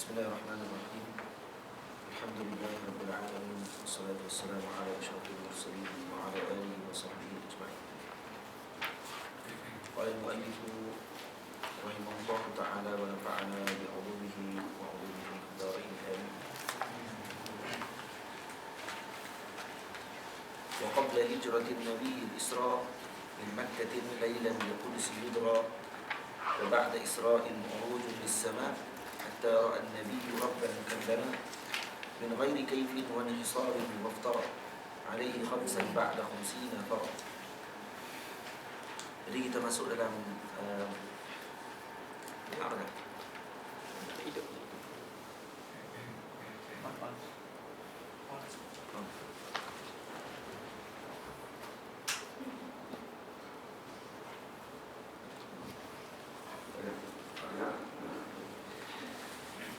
Bismillahirrahmanirrahim. Alhamdulillahi rabbil alamin. Wassalatu wassalamu ala asyrafil mursalin wa ala alihi wa sahbihi ajma'in. Qala al-mu'allif rahimahullah ta'ala wa nafa'ana bi'ulumihi wa 'ulumihi fid-dharain amin. Wa qabla hijratin nabiy al-Isra min Makkah laylan li Quds yudra wa ba'da Isra'il uruj lis-sama' حتى رأى النبي ربا مكلما من غير كيف وانحصار وافترى عليه خمسا بعد 50 فرض. Jadi kita masuk dalam apa dah? Hidup.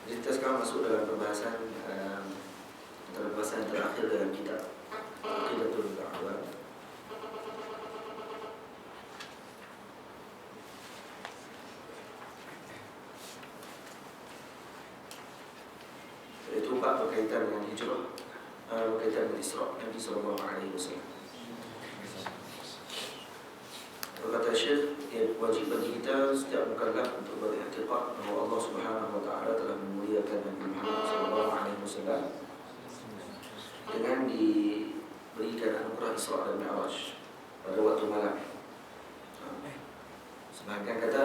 Kita sekarang masuk dalam pembahasan antara pembahasan terakhir dalam kitab Aqidatul Da'wah. Iaitu bab berkaitan dengan hijrah, berkaitan dengan Isra Nabi sallallahu alaihi wasallam. Berkata Syekh, wajib bagi kita setiap mukallaf untuk beriktikad bahawa Allah Subhanahu wa taala telah memuliakan Nabi Muhammad sallallahu alaihi wasallam dengan diberikan anugerah Isra dan Mi'raj pada waktu malam. Sebahagian kata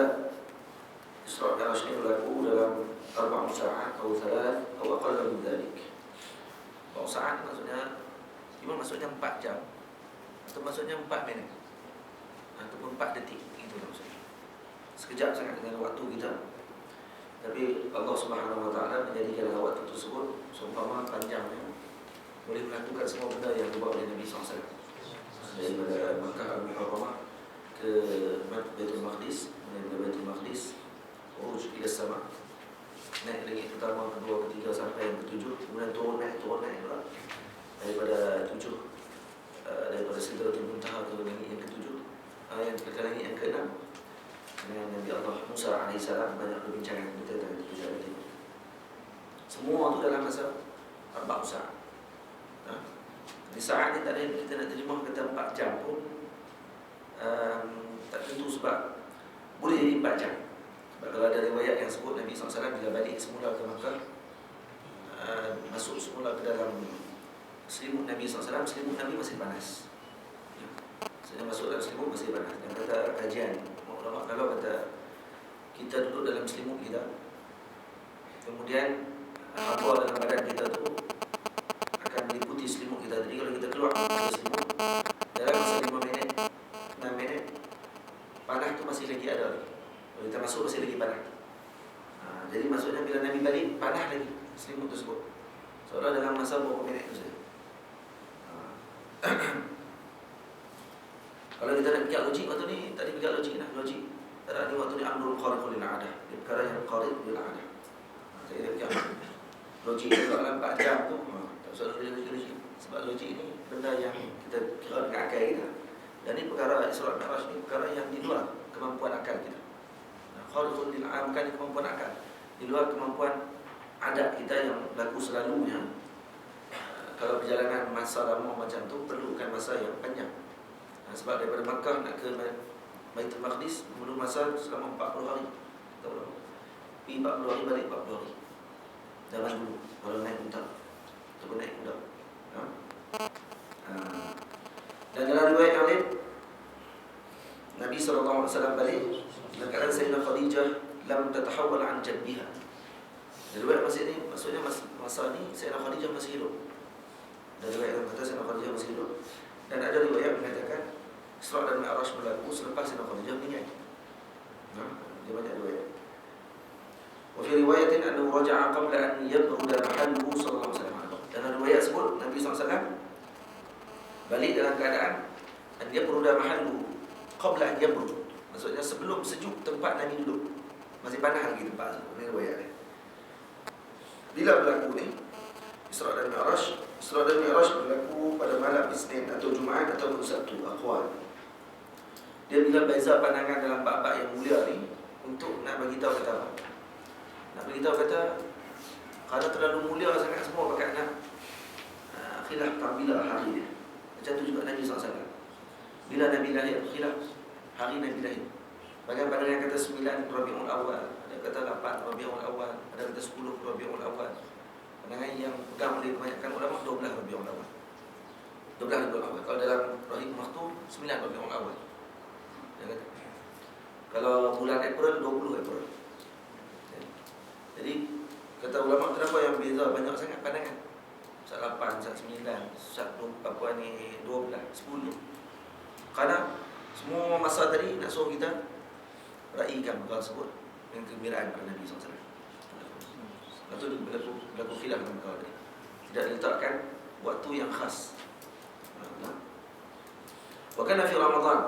Isra dan Mi'raj ini berlaku dalam 4 saat atau 3 atau aqall min dhalik. 4 saat maksudnya maksudnya 4 jam atau maksudnya 4 minit ataupun 4 detik, itu maksudnya. Sekejap sangat dengan waktu kita. Tapi Allah Subhanahu wa taala menjadikan waktu tersebut seumpama panjangnya, boleh melakukan semua benda yang dibuat oleh Nabi SAW. Daripada Makkah Al-Mukarramah ke Baitul Maqdis, daripada Baitul Maqdis uruj ila sama, naik lagi pertama, kedua, ketiga sampai yang ketujuh, kemudian turun naik pula daripada 7, daripada Sidratul Muntaha ke langit yang ketujuh, yang ke langit yang ke-6 dengan Nabi Allah Musa AS. Banyak perbincangan kita dalam perjalanan ini. Semua itu dalam masa 4 saat. Di saat ini tak ada kita nak terjemah kata 4 jam pun tak tentu, sebab boleh jadi 4 jam. Sebab kalau ada riwayat yang sebut Nabi SAW bila balik semula ke Makkah, masuk semula ke dalam selimut Nabi SAW, selimut Nabi masih panas. Saya masuk dalam selimut masih panas. Dan kata kajian ulama, kalau kata kita duduk dalam selimut kita, kemudian hawa dalam badan kita tu akan meliputi selimut kita. Jadi kalau kita keluar dari selimut dalam masa 5 minit, 6 minit, panas tu masih lagi ada lagi. Kalau kita masuk masih lagi panas. Jadi maksudnya bila Nabi balik, panas lagi selimut tersebut. Seolah dalam masa beberapa minit tu saja. Kalau kita nak fikir logik waktu ni, tadi fikir logik lah, logik. Tak ni waktu ni amrul khariqul lil 'adah, perkara yang khariq lil 'adah. Saya fikir logik dalam 4 jam tu, tak usah logik. Sebab logik ni benda yang kita kira dengan akal kita. Dan ni perkara Isra Mi'raj ni perkara yang di luar kemampuan akal kita. Khariqul lil 'adah bukan kemampuan akal, di luar kemampuan adat kita yang berlaku selalunya. Kalau perjalanan masa lama macam tu perlukan masa yang panjang. Sebab daripada Makkah nak ke Baitul Maqdis perlu masa selama 40 hari. Tahu tak? Pergi 40 hari, balik 40 hari. Zaman dulu kalau naik unta ataupun naik kuda. Dan dalam riwayat yang lain, Nabi SAW balik dalam keadaan Sayyidina Khadijah lam tatahawwal an jabbiha. Riwayat masih ni, maksudnya masa ni Sayyidina Khadijah masih hidup. Dan riwayat yang kata Sayyidina Khadijah masih hidup. Dan ada riwayat mengatakan Isra dan Mi'raj berlaku selepas Sayyidina Khadijah meninggal. Dia banyak riwayat. Wa fi riwayatin annahu raja'a qabla an yabruda mahalluhu sallallahu alaihi wasallam. Dalam riwayat sebut Nabi SAW balik dalam keadaan an yabruda mahalluhu qabla an yabrud. Maksudnya sebelum sejuk tempat Nabi duduk. Masih panas lagi tempat tu. Ini riwayat ni. Bila berlaku ni Isra dan Mi'raj? Isra dan Mi'raj berlaku pada malam Isnin atau Jumaat atau Sabtu, aqwal. Dia bila beza pandangan dalam bab-bab yang mulia ni untuk nak bagi tahu kata apa? Nak bagi tahu kata Kerana terlalu mulia sangat semua pakai nak khilaf bila hari dia. Macam tu juga Nabi SAW. Bila Nabi lahir, khilaf hari Nabi lahir. Bagaimana yang kata 9 Rabiul Awal, ada kata 8 Rabiul Awal, ada kata 10 Rabiul Awal. Pandangan yang pegang oleh kebanyakan ulama 12 Rabiul Awal. 12 Rabiul Awal. Kalau dalam Rahim Maktum 9 Rabiul Awal. Dia kata. Kalau bulan April 20 April. Jadi kata ulama, kenapa yang beza banyak sangat pandangan? Sat 8, sat 9, sat 12, 10. Kerana semua masa tadi nak suruh kita raikan perkara tersebut dengan kegembiraan pada Nabi SAW. Lepas tu berlaku khilaf dalam perkara tadi. Tidak diletakkan waktu yang khas. Wakana fi Ramadan,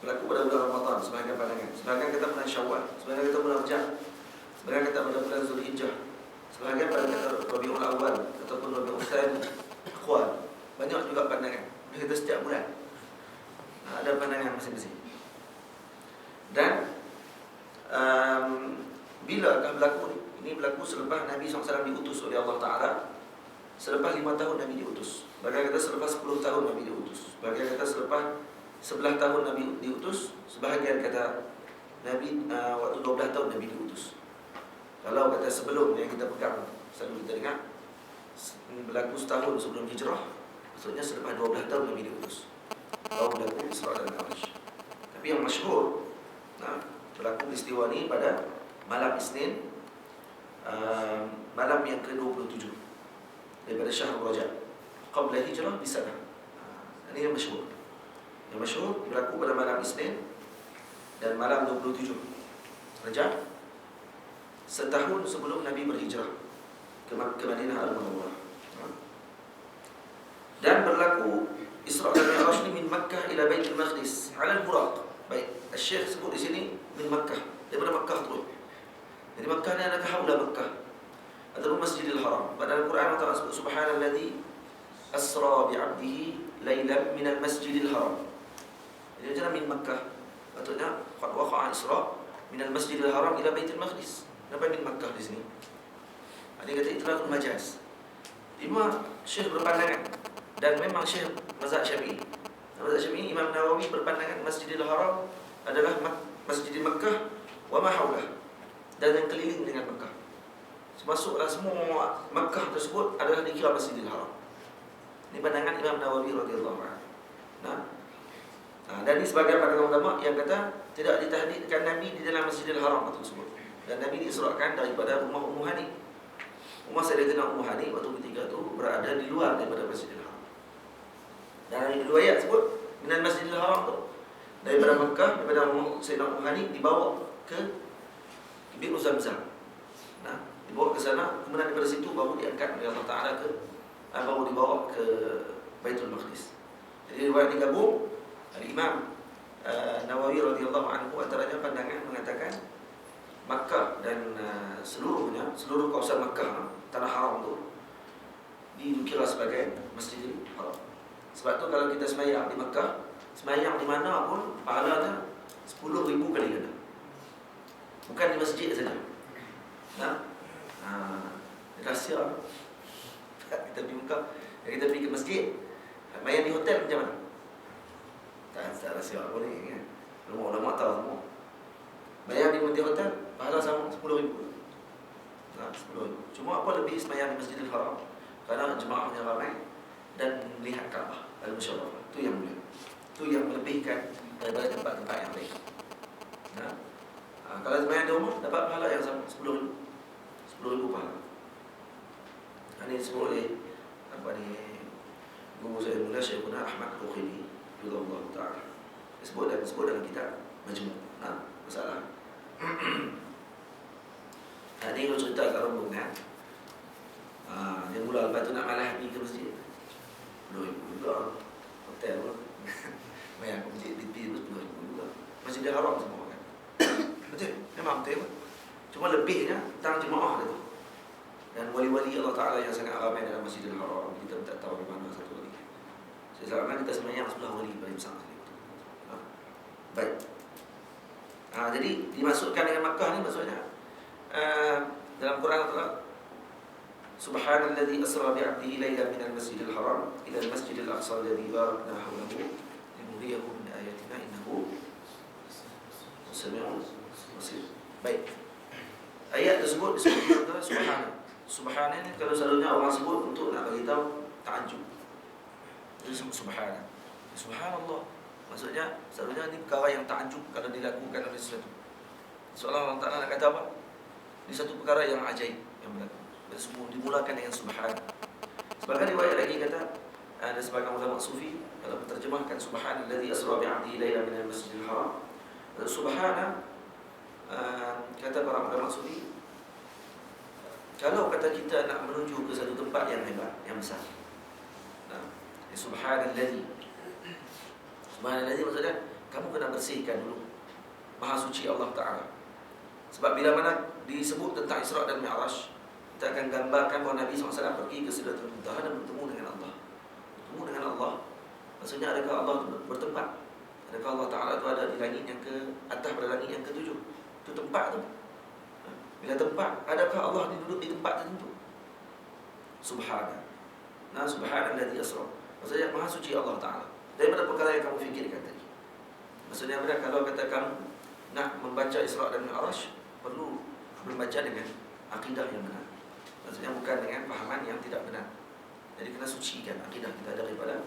berlaku pada bulan Ramadan sebahagian pandangan. Sebahagian kata bulan Syawal, sebahagian kata bulan Rajab, sebahagian kata pada bulan Zulhijjah, sebahagian pada kata Rabiul Awal ataupun Rabiul Tsani. Akhwal, banyak juga pandangan. Dia kata setiap bulan ada pandangan masing-masing. Dan bila akan berlaku ni? Ini berlaku selepas Nabi SAW diutus oleh Allah Ta'ala. Selepas 5 tahun Nabi diutus. Sebagian kata selepas 10 tahun Nabi diutus. Sebagian kata selepas 11 tahun Nabi diutus. Sebahagian kata Nabi waktu 12 tahun Nabi diutus. Kalau kata sebelum yang kita pegang, selalu kita dengar berlaku setahun sebelum hijrah, maksudnya selepas 12 tahun Nabi diutus. Kalau berlaku Isra dan Mi'raj. Tapi yang masyhur, berlaku peristiwa ini pada malam Isnin, malam yang ke-27 daripada Syahrul Rajab, qabla hijrah bisanah. Ini yang masyhur. Yang masyhur berlaku pada malam Isnin dan malam 27 Rajab, setahun sebelum Nabi berhijrah ke Madinah Al-Munawwarah. Dan berlaku Isra dan Mi'raj ini min Makkah ila Baitul Maqdis ala al-Buraq. Baik, Syekh sebut di sini min Makkah, daripada Makkah terus. Jadi Makkah ni adakah haula Makkah ataupun Masjidil Haram. Pada Al-Quran Allah sebut subhanalladzi asra bi'abdihi lailan minal Masjidil Haram. Jadi macam min Makkah, patutnya qad waqa'a Isra minal Masjidil Haram ila Baitul Maqdis. Kenapa min Makkah di sini? Dia kata itlaqul majaz. Imam Syekh berpandangan, dan memang Syekh mazhab Syafi'i. Mazhab Syafi'i, Imam Nawawi berpandangan Masjidil Haram adalah Masjidil Makkah wa ma haulah, dan yang keliling dengan Makkah. Masuklah semua Makkah tersebut adalah dikira Masjidil Haram. Ini pandangan Imam Nawawi radhiyallahu anhu. Dan ini sebagai pandangan ulama yang kata tidak ditahdidkan Nabi di dalam Masjidil Haram tersebut. Dan Nabi diisrakan daripada rumah Ummu Hani. Rumah Sayyidatina Ummu Hani waktu ketiga itu berada di luar daripada Masjidil Haram. Dan di riwayat sebut minal Masjidil Haram tu, daripada Makkah, daripada Sayyidatina Ummu Hani dibawa ke Bi'ru Zamzam. Dibawa ke sana, kemudian daripada situ baru diangkat oleh Allah Ta'ala baru dibawa ke Baitul Maqdis. Jadi riwayat digabung. Imam Nawawi radhiyallahu anhu antaranya pandangan mengatakan Makkah dan seluruh kawasan Makkah, tanah haram tu dikira sebagai Masjidil Haram. Sebab tu kalau kita sembahyang di Makkah, sembahyang di mana pun pahalanya 10,000 kali ganda. Bukan di masjid saja. Rahsia. Kita pergi Makkah, kita pergi ke masjid, bayar di hotel macam mana? Tak rahsia boleh kan? Ulama tahu semua. Bayar di hotel, pahala sama 10,000. 10,000. Cuma apa lebih sembahyang di Masjidil Haram? Kerana jemaahnya ramai dan melihat Kaabah al-Musharrafah. Itu yang mulia. Itu yang melebihkan daripada tempat-tempat yang lain. Kalau sembahyang di rumah dapat pahala yang sama 10,000. 10,000 pahala. Ini disebut oleh guru saya mulia Syekhuna Ahmad Rukhili radhiyallahu ta'ala. Disebut dalam kitab Majmu'. Masalah. Ini kalau cerita kat rombongan, dia mula lepas tu nak malas pergi ke masjid. 10,000 juga. Hotel pun bayar ke masjid DP tu 10,000 juga. Masjidil Haram semua kan. Betul, memang betul. Cuma lebihnya tentang jemaah tu. Dan wali-wali Allah Ta'ala yang sangat ramai dalam Masjidil Haram. Kita tak tahu di mana satu wali. Sekarang kita sembahyang sebelah wali paling besar sekali. Baik. Jadi dimasukkan dengan Makkah ni maksudnya dalam Quran Allah Subhanalladzi asra bi 'abdihi lailan minal masjidil haram ila al-masjidil aqsa alladzi barakna hawlahu linuriyahu min ayatina innahu samii'un basir. Baik. Ayat tersebut disebut dengan subhana. Subhana ni kalau selalunya orang sebut untuk nak bagi tahu ta'ajjub. Itu disebut subhana. Subhanallah. Maksudnya selalunya ni perkara yang ta'ajjub kalau dilakukan oleh sesuatu. Seolah Allah Ta'ala nak kata apa? Ini satu perkara yang ajaib yang berlaku. Dan semua dimulakan dengan subhana. Sebagai riwayat lagi kata, ada sebagian ulama sufi kalau menterjemahkan subhanalladzi asra bi 'abdihi lailan minal masjidil haram. Subhana kata para ulama sufi, kalau kata kita nak menuju ke satu tempat yang hebat, yang besar. Nah, subhanalladzi. Subhanalladzi maksudnya kamu kena bersihkan dulu Maha suci Allah Ta'ala. Sebab bila mana disebut tentang Isra' dan Mi'raj, kita akan gambarkan bahawa Nabi SAW pergi ke Sidratul Muntaha dan bertemu dengan Allah. Bertemu dengan Allah, maksudnya adakah Allah bertempat? Adakah Allah Ta'ala itu ada di langit yang ke atas pada langit yang ke-7? Itu tempat tu. Bila tempat, adakah Allah duduk di tempat tertentu? Subhana. Nah, subhanalladzi asra. Maksudnya Maha suci Allah Ta'ala daripada perkara yang kamu fikirkan tadi. Maksudnya apa? Kalau kata kamu nak membaca Isra' dan Mi'raj, perlu membaca dengan akidah yang benar. Maksudnya bukan dengan fahaman yang tidak benar. Jadi kena sucikan akidah kita daripada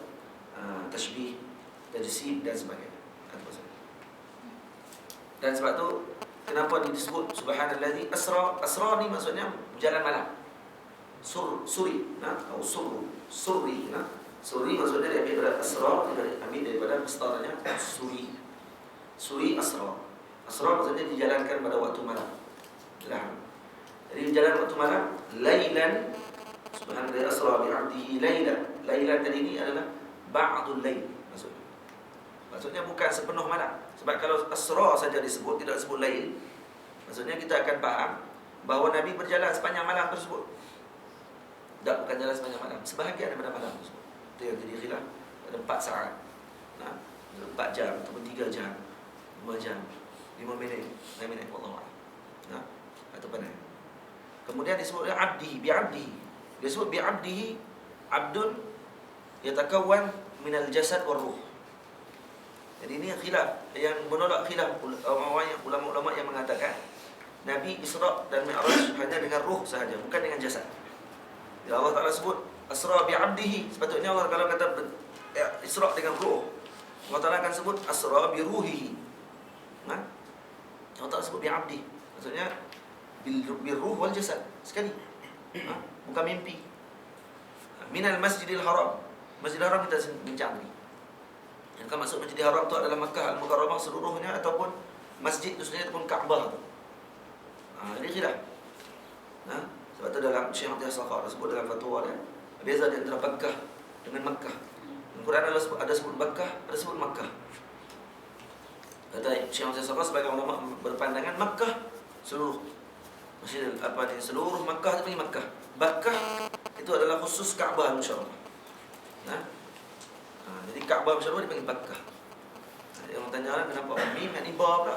tashbih, tajsim dan sebagainya. Dan sebab tu kenapa disebut subhanalladzi asra? Asra ni maksudnya berjalan malam. Suri, atau suri, Suri maksudnya daripada asra, ambil daripada mustaranya suri. Suri asra. Asra maksudnya dijalankan pada waktu malam. Jadi jalan waktu malam, lailan. Subhanallah asra bi 'abdihi lailan. Lailan tadi ini adalah ba'dul lail maksudnya. Maksudnya bukan sepenuh malam. Sebab kalau asra saja disebut, tidak disebut lail, maksudnya kita akan faham bahawa Nabi berjalan sepanjang malam tersebut. Tak, bukan jalan sepanjang malam, sebahagian daripada malam tersebut. Itu yang jadi khilaf. Ada 4 saat. 4 jam ataupun 3 jam, 5 jam, 5 minit, 6 minit, wallahu a'lam. Atau pandai. Kemudian disebut abdi, bi'abdihi. Disebut bi'abdihi, abdun yatakawwan minal jasad war ruh. Jadi ini khilaf yang menolak khilaf ulama-ulama yang mengatakan Nabi Isra' dan Mi'raj hanya dengan ruh sahaja, bukan dengan jasad. Ya, Allah Ta'ala sebut asra bi'abdihi. Sepatutnya Allah kalau kata Isra' dengan ruh, Allah Ta'ala akan sebut asra bi ruhihi. Allah Ta'ala sebut bi'abdi. Maksudnya bil ruh wal jasad sekali. Bukan mimpi. Minal masjidil haram. Masjidil haram kita bincang ni. Yang kan maksud Masjidil Haram tu adalah Makkah Al-Mukarramah seluruhnya ataupun masjid itu sendiri ataupun Kaabah tu. Ini khilaf. Sebab tu dalam Syekh Abdul Safar sebut dalam fatwa dia, beza di antara Makkah dengan Makkah. Al-Quran ada sebut Makkah, ada sebut Makkah. Kata Syekh Abdul Safar sebagai ulama berpandangan Makkah seluruh masjid seluruh Makkah itu panggil Makkah. Makkah itu adalah khusus Kaabah Al-Musharrafah. Jadi Kaabah Al-Musharrafah dipanggil Makkah. Jadi orang tanya kenapa Mim dan Iba pula?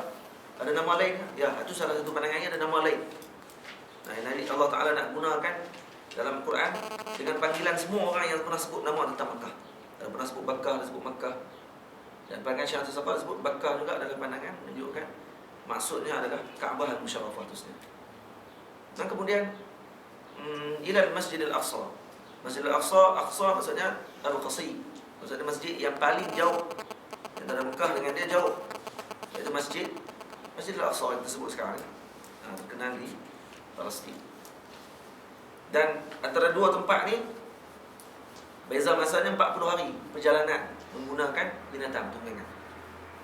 Ada nama lain? Ya, itu salah satu pandangannya, ada nama lain. Ini Allah Ta'ala nak gunakan dalam Quran dengan panggilan semua orang yang pernah sebut nama tentang Makkah. Ada pernah sebut Makkah, ada sebut Makkah. Dan pandangan Syekh Abdul Safar sebut Makkah juga adalah pandangan menunjukkan maksudnya adalah Kaabah Al-Musharrafah itu sendiri. Dan kemudian ila Masjidil Aqsa. Masjidil Aqsa, Aqsa maksudnya Al-Qasi. Maksudnya masjid yang paling jauh antara Mekah dengan dia jauh, iaitu Masjidil Aqsa yang disebut sekarang terkenal di Palestin. Dan antara dua tempat ni beza masanya 40 hari perjalanan menggunakan binatang tunggangan.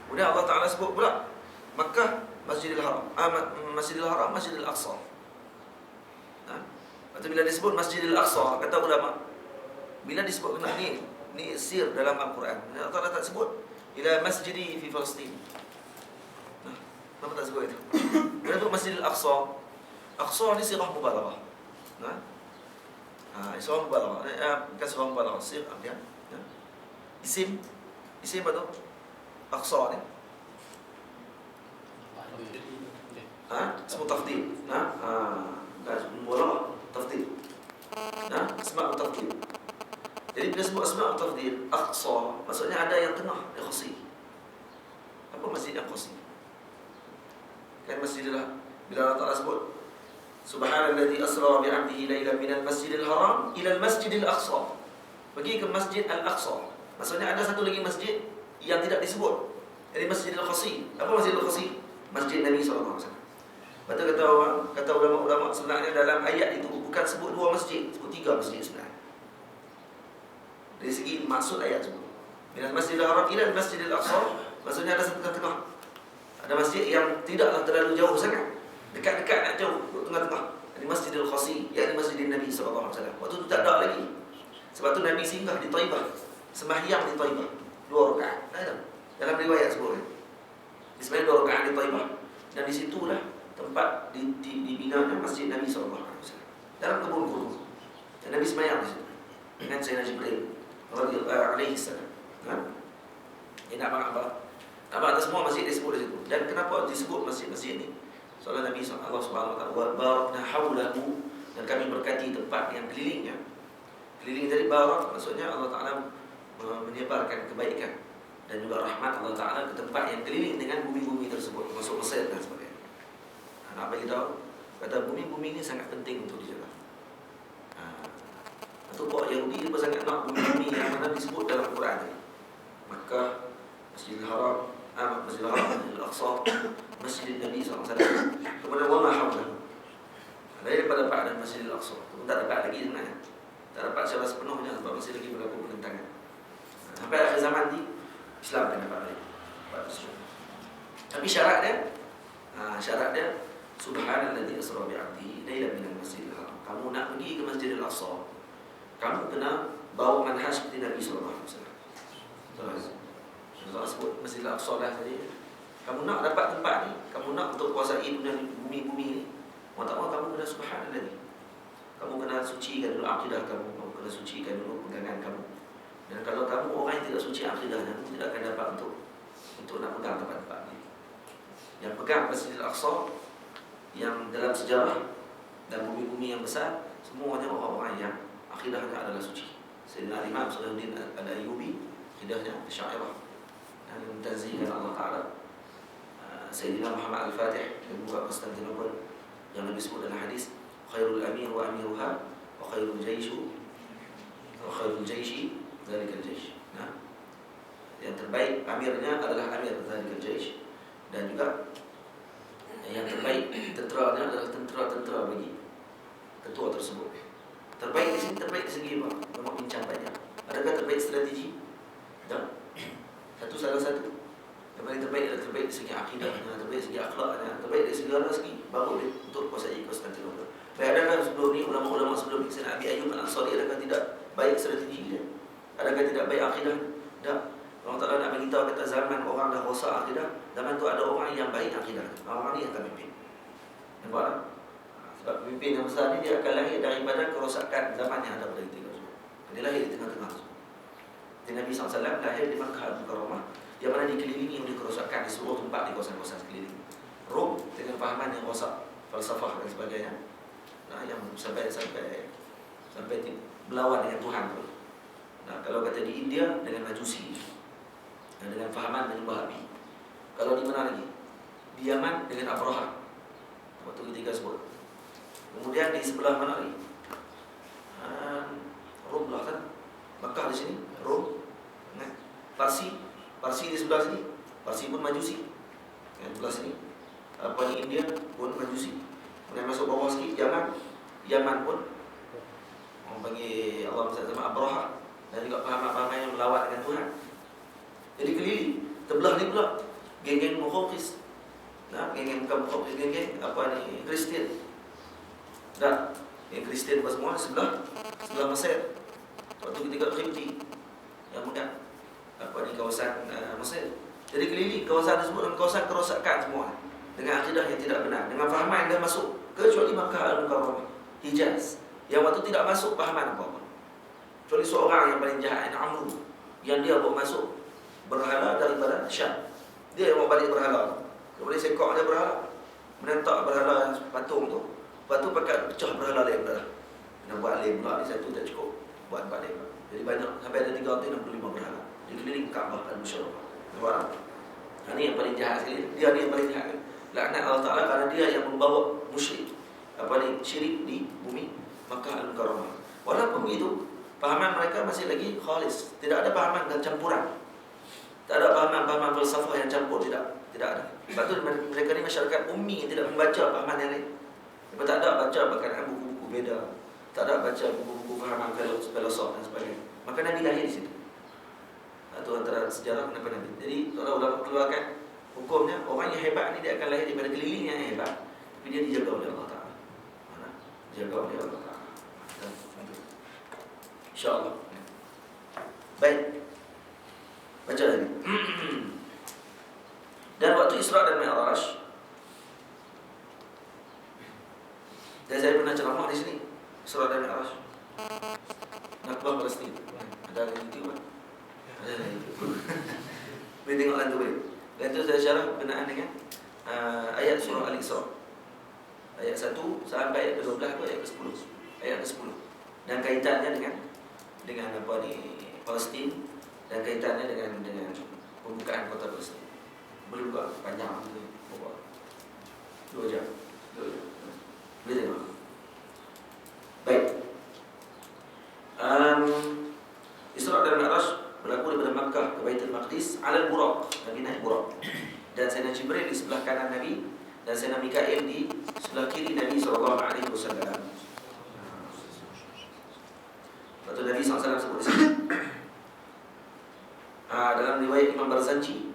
Kemudian Allah Ta'ala sebut pula Makkah Masjidil Haram, Masjidil Haram, Masjidil Aqsa. Lepas tu bila disebut Masjidil Aqsa, kata ulama, bila disebut kena ni sir dalam Al-Quran, Allah Ta'ala tak sebut ila masjidi fi Palestin. Kenapa tak sebut itu? Bila tu Masjidil Aqsa, Aqsa ni sirah mubalaghah. Sirah mubalaghah. Bukan sirah mubalaghah, sirah dia. Isim apa tu? Aqsa ni. Sebut tafdil. Bukan mubalaghah, tafdil. Al-Aqsa. Maksudnya ada yang tengah, yang khasi. Apa masjid yang khasi? Kan masjidillah, bila Allah Ta'ala sebut Subhanalladzi asra bi'abdihi lailan minal masjidil haram ila al-masjidil aqsa. Pergi ke Masjid Al-Aqsa. Maksudnya ada satu lagi masjid yang tidak disebut. Jadi Masjidil Khasi. Apa Masjidil Khasi? Masjid Nabi SAW. Betul kata ulama-ulama sebenarnya dalam ayat itu bukan sebut dua masjid, sebut tiga masjid sebenarnya. Dari segi maksud ayat sebut minal masjidil haram ila al-masjidil aqsa, maksudnya ada satu tengah-tengah. Ada masjid yang tidaklah terlalu jauh sangat, dekat-dekat nak jauh, tengah-tengah. Ini Masjidil Khasi, yakni Masjid Nabi SAW. Waktu itu tak ada lagi. Sebab tu Nabi singgah di Taibah, sembahyang di Taibah 2 rakaat. Dalam riwayat sebut sembahyang 2 rakaat di Taibah, dan di situlah tempat dibinanya Masjid Nabi SAW dalam kebun kurma. Dan Nabi sembahyang di situ dengan Sayyidina Jibril alaihi salam. Ini apa? Ada semua masjid disebut di situ. Dan kenapa disebut masjid-masjid ini? Soalnya Nabi Allah Subhanahu wa taala barakna haulahu, dan kami berkati tempat yang kelilingnya. Keliling dari barak maksudnya Allah Ta'ala menyebarkan kebaikan dan juga rahmat Allah Ta'ala ke tempat yang keliling dengan bumi-bumi tersebut, masuk Mesir dan sebagainya. Nak bagi tahu, kata bumi-bumi ini sangat penting untuk dijaga. Untuk orang Yahudi dia sangat nak bumi-bumi yang mana disebut dalam Quran. Makkah, Masjidil Haram, Masjidil Haram, Masjidil Aqsa, Masjid Nabi SAW. Kemudian wa ma hawlahu. Daripada pada Masjidil Aqsa, tak dapat lagi sebenarnya. Tak dapat secara sepenuhnya sebab masih lagi berlaku penentangan. Sampai akhir zaman ni Islam akan dapat balik. Tapi syarat dia Subhanalladzi asra bi'abdihi lailan minal masjidil haram. Kamu nak pergi ke Masjidil Aqsa, kamu kena bawa manhaj seperti Nabi sallallahu alaihi wasallam. Allah sebut Masjidil Aqsa dah tadi. Kamu nak dapat tempat ni, kamu nak untuk kuasai bumi-bumi ni, mau tak mau kamu kena subhanalladzi. Kamu kena sucikan dulu akidah kamu, kamu kena sucikan dulu pegangan kamu. Dan kalau kamu orang yang tidak suci akidahnya, kamu tidak akan dapat untuk nak pegang tempat-tempat ini. Yang pegang Masjidil Aqsa, yang dalam sejarah dan bumi-bumi yang besar, semuanya orang-orang yang akidahnya adalah suci. Sayyidina Imam Salahuddin Al-Ayyubi, akidahnya Asy'ariyah, dan mentazihkan Allah Ta'ala. Sayyidina Muhammad Al-Fatih yang buka Konstantinopel, yang Nabi sebut dalam hadis, khairul amir wa amiruha wa khairul jaishi zalikal jaish. Yang terbaik amirnya adalah amir zalikal jaish, dan juga yang terbaik tenteranya adalah tentera bagi ketua tersebut. Terbaik di sini, terbaik di segi apa? Memang bincang banyak. Adakah terbaik strategi? Tak. Salah satu. Yang paling terbaik adalah terbaik dari segi akidahnya, terbaik dari segi akhlaknya, terbaik dari segala segi, baru dia untuk kuasai Konstantinopel. Baik, adakah sebelum ni ulama-ulama sebelum ni Sayyidina Abi Ayyub Al-Ansari, adakah tidak baik strategi dia? Adakah tidak baik akidah? Tak. Allah Ta'ala nak beritahu kata zaman orang dah rosak akidah, zaman tu ada orang yang baik akidah. Orang ni yang akan pimpin. Nampak tak? Sebab pemimpin yang besar ni dia akan lahir daripada kerosakan zaman yang ada pada kita. Dia lahir di tengah-tengah. Nabi SAW lahir di Makkah Al-Mukarramah, yang mana dikelilingi oleh kerosakan di seluruh tempat di kawasan-kawasan sekeliling. Rom dengan fahaman yang rosak, falsafah dan sebagainya, yang sampai melawan dengan Tuhan. Kalau kata di India dengan Majusi, dengan fahaman menyembah api. Kalau di mana lagi? Di Yaman dengan Abraha, waktu ketiga sebut. Kemudian di sebelah mana lagi? Rom lah kan, Makkah di sini, Rom. Parsi di sebelah sini, Parsi pun Majusi. Yang sebelah sini, India pun Majusi. Kemudian masuk bawah sikit, Yaman pun orang panggil Allah sama Abraha, dan juga pahaman-pahaman yang melawat dengan Tuhan. Jadi keliling. Terbelah ni pula geng-geng Mukhawqis. Geng-geng bukan Mukhawqis, geng-geng Kristian. Geng Kristian bukan semua sebelah Mesir. Waktu ketika Khimti yang megang kawasan Mesir. Jadi keliling kawasan tersebut dalam kawasan kerosakan semua, dengan akidah yang tidak benar, dengan fahaman yang dah masuk, kecuali Makkah Al-Mukarramah, Hijaz, yang waktu tidak masuk fahaman apa-apa. Kecuali seorang yang paling jahat, Amru, yang dia bawa masuk berhala daripada Syam. Dia yang bawa balik berhala. Kemudian sekok dia berhala, menentak berhala patung tu. Lepas tu pakai pecah berhala lain pula. Kena buat lain pula, di satu tak cukup, buat 4 lain pula. Jadi banyak, sampai ada 365 berhala di keliling Kaabah al-Musharrafah. Nampak? Ini yang paling jahat sekali. Dia ni yang paling jahat. Laknat Allah Ta'ala kerana dia yang membawa musyrik, syirik di bumi Makkah al-Mukarramah. Walaupun begitu, pahaman mereka masih lagi khalis. Tidak ada pahaman dan campuran. Tak ada pahaman falsafah yang campur, tidak ada. Sebab tu mereka ni masyarakat ummi yang tidak membaca pahaman yang lain. Mereka tak ada baca berkenaan buku-buku beda, tak ada baca buku-buku pahaman filosof dan sebagainya. Maka Nabi lahir di situ. Itu antara sejarah kenapa Nabi. Jadi kalau ulama keluarkan hukumnya, orang yang hebat ni dia akan lahir daripada keliling yang hebat, tapi dia dijaga oleh Allah Ta'ala. Dijaga oleh Allah Ta'ala. InsyaAllah. Baik, baca lagi. Dan waktu Isra dan Mi'raj, dan saya pernah ceramah di sini, Isra dan Mi'raj, Nakbah Palestin. Ada lagi itu kan? Ada lagi itu. Boleh tengok lain tu boleh. Dan itu saya syarah berkenaan dengan ayat surah Al-Isra, ayat 1 sampai ayat ke-12 atau ayat ke-10. Ayat ke-10. Dan kaitannya dengan apa ni, Palestin, dan kaitannya dengan pembukaan kota Palestin. Boleh buka panjang tu, buka 2 jam. Boleh tengok. Baik. Isra dan Mi'raj berlaku daripada Makkah ke Baitul Maqdis ala al-Buraq. Nabi naik Buraq. Dan Sayyidina Jibril di sebelah kanan Nabi, dan Sayyidina Mikail di sebelah kiri Nabi SAW. Lepas Nabi SAW sebut di sini. Dalam riwayat Imam Barzanji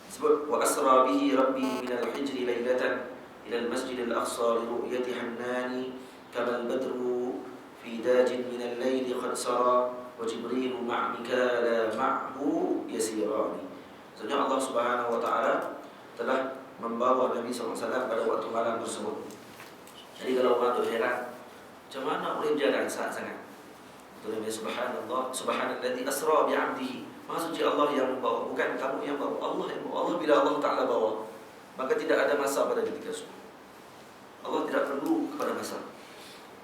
disebut, wa asra bihi rabbi min al-hijri laylatan ila al-masjid al-aqsa li ru'yati hannani kama al-badru fi dajin min al-layli qad sara wa jibril ma'a mikala ma'hu yasirani. Maksudnya Allah Subhanahu wa ta'ala telah membawa Nabi SAW pada waktu malam tersebut. Jadi kalau orang tu heran, macam mana boleh berjalan sangat-sangat? Itu Nabi Subhanallah, Subhanalladzi asra bi'abdihi. Maha suci Allah yang membawa, bukan kamu yang bawa. Allah yang bawa. Allah bila Allah Ta'ala bawa, maka tidak ada masa pada ketika itu. Allah tidak perlu kepada masa.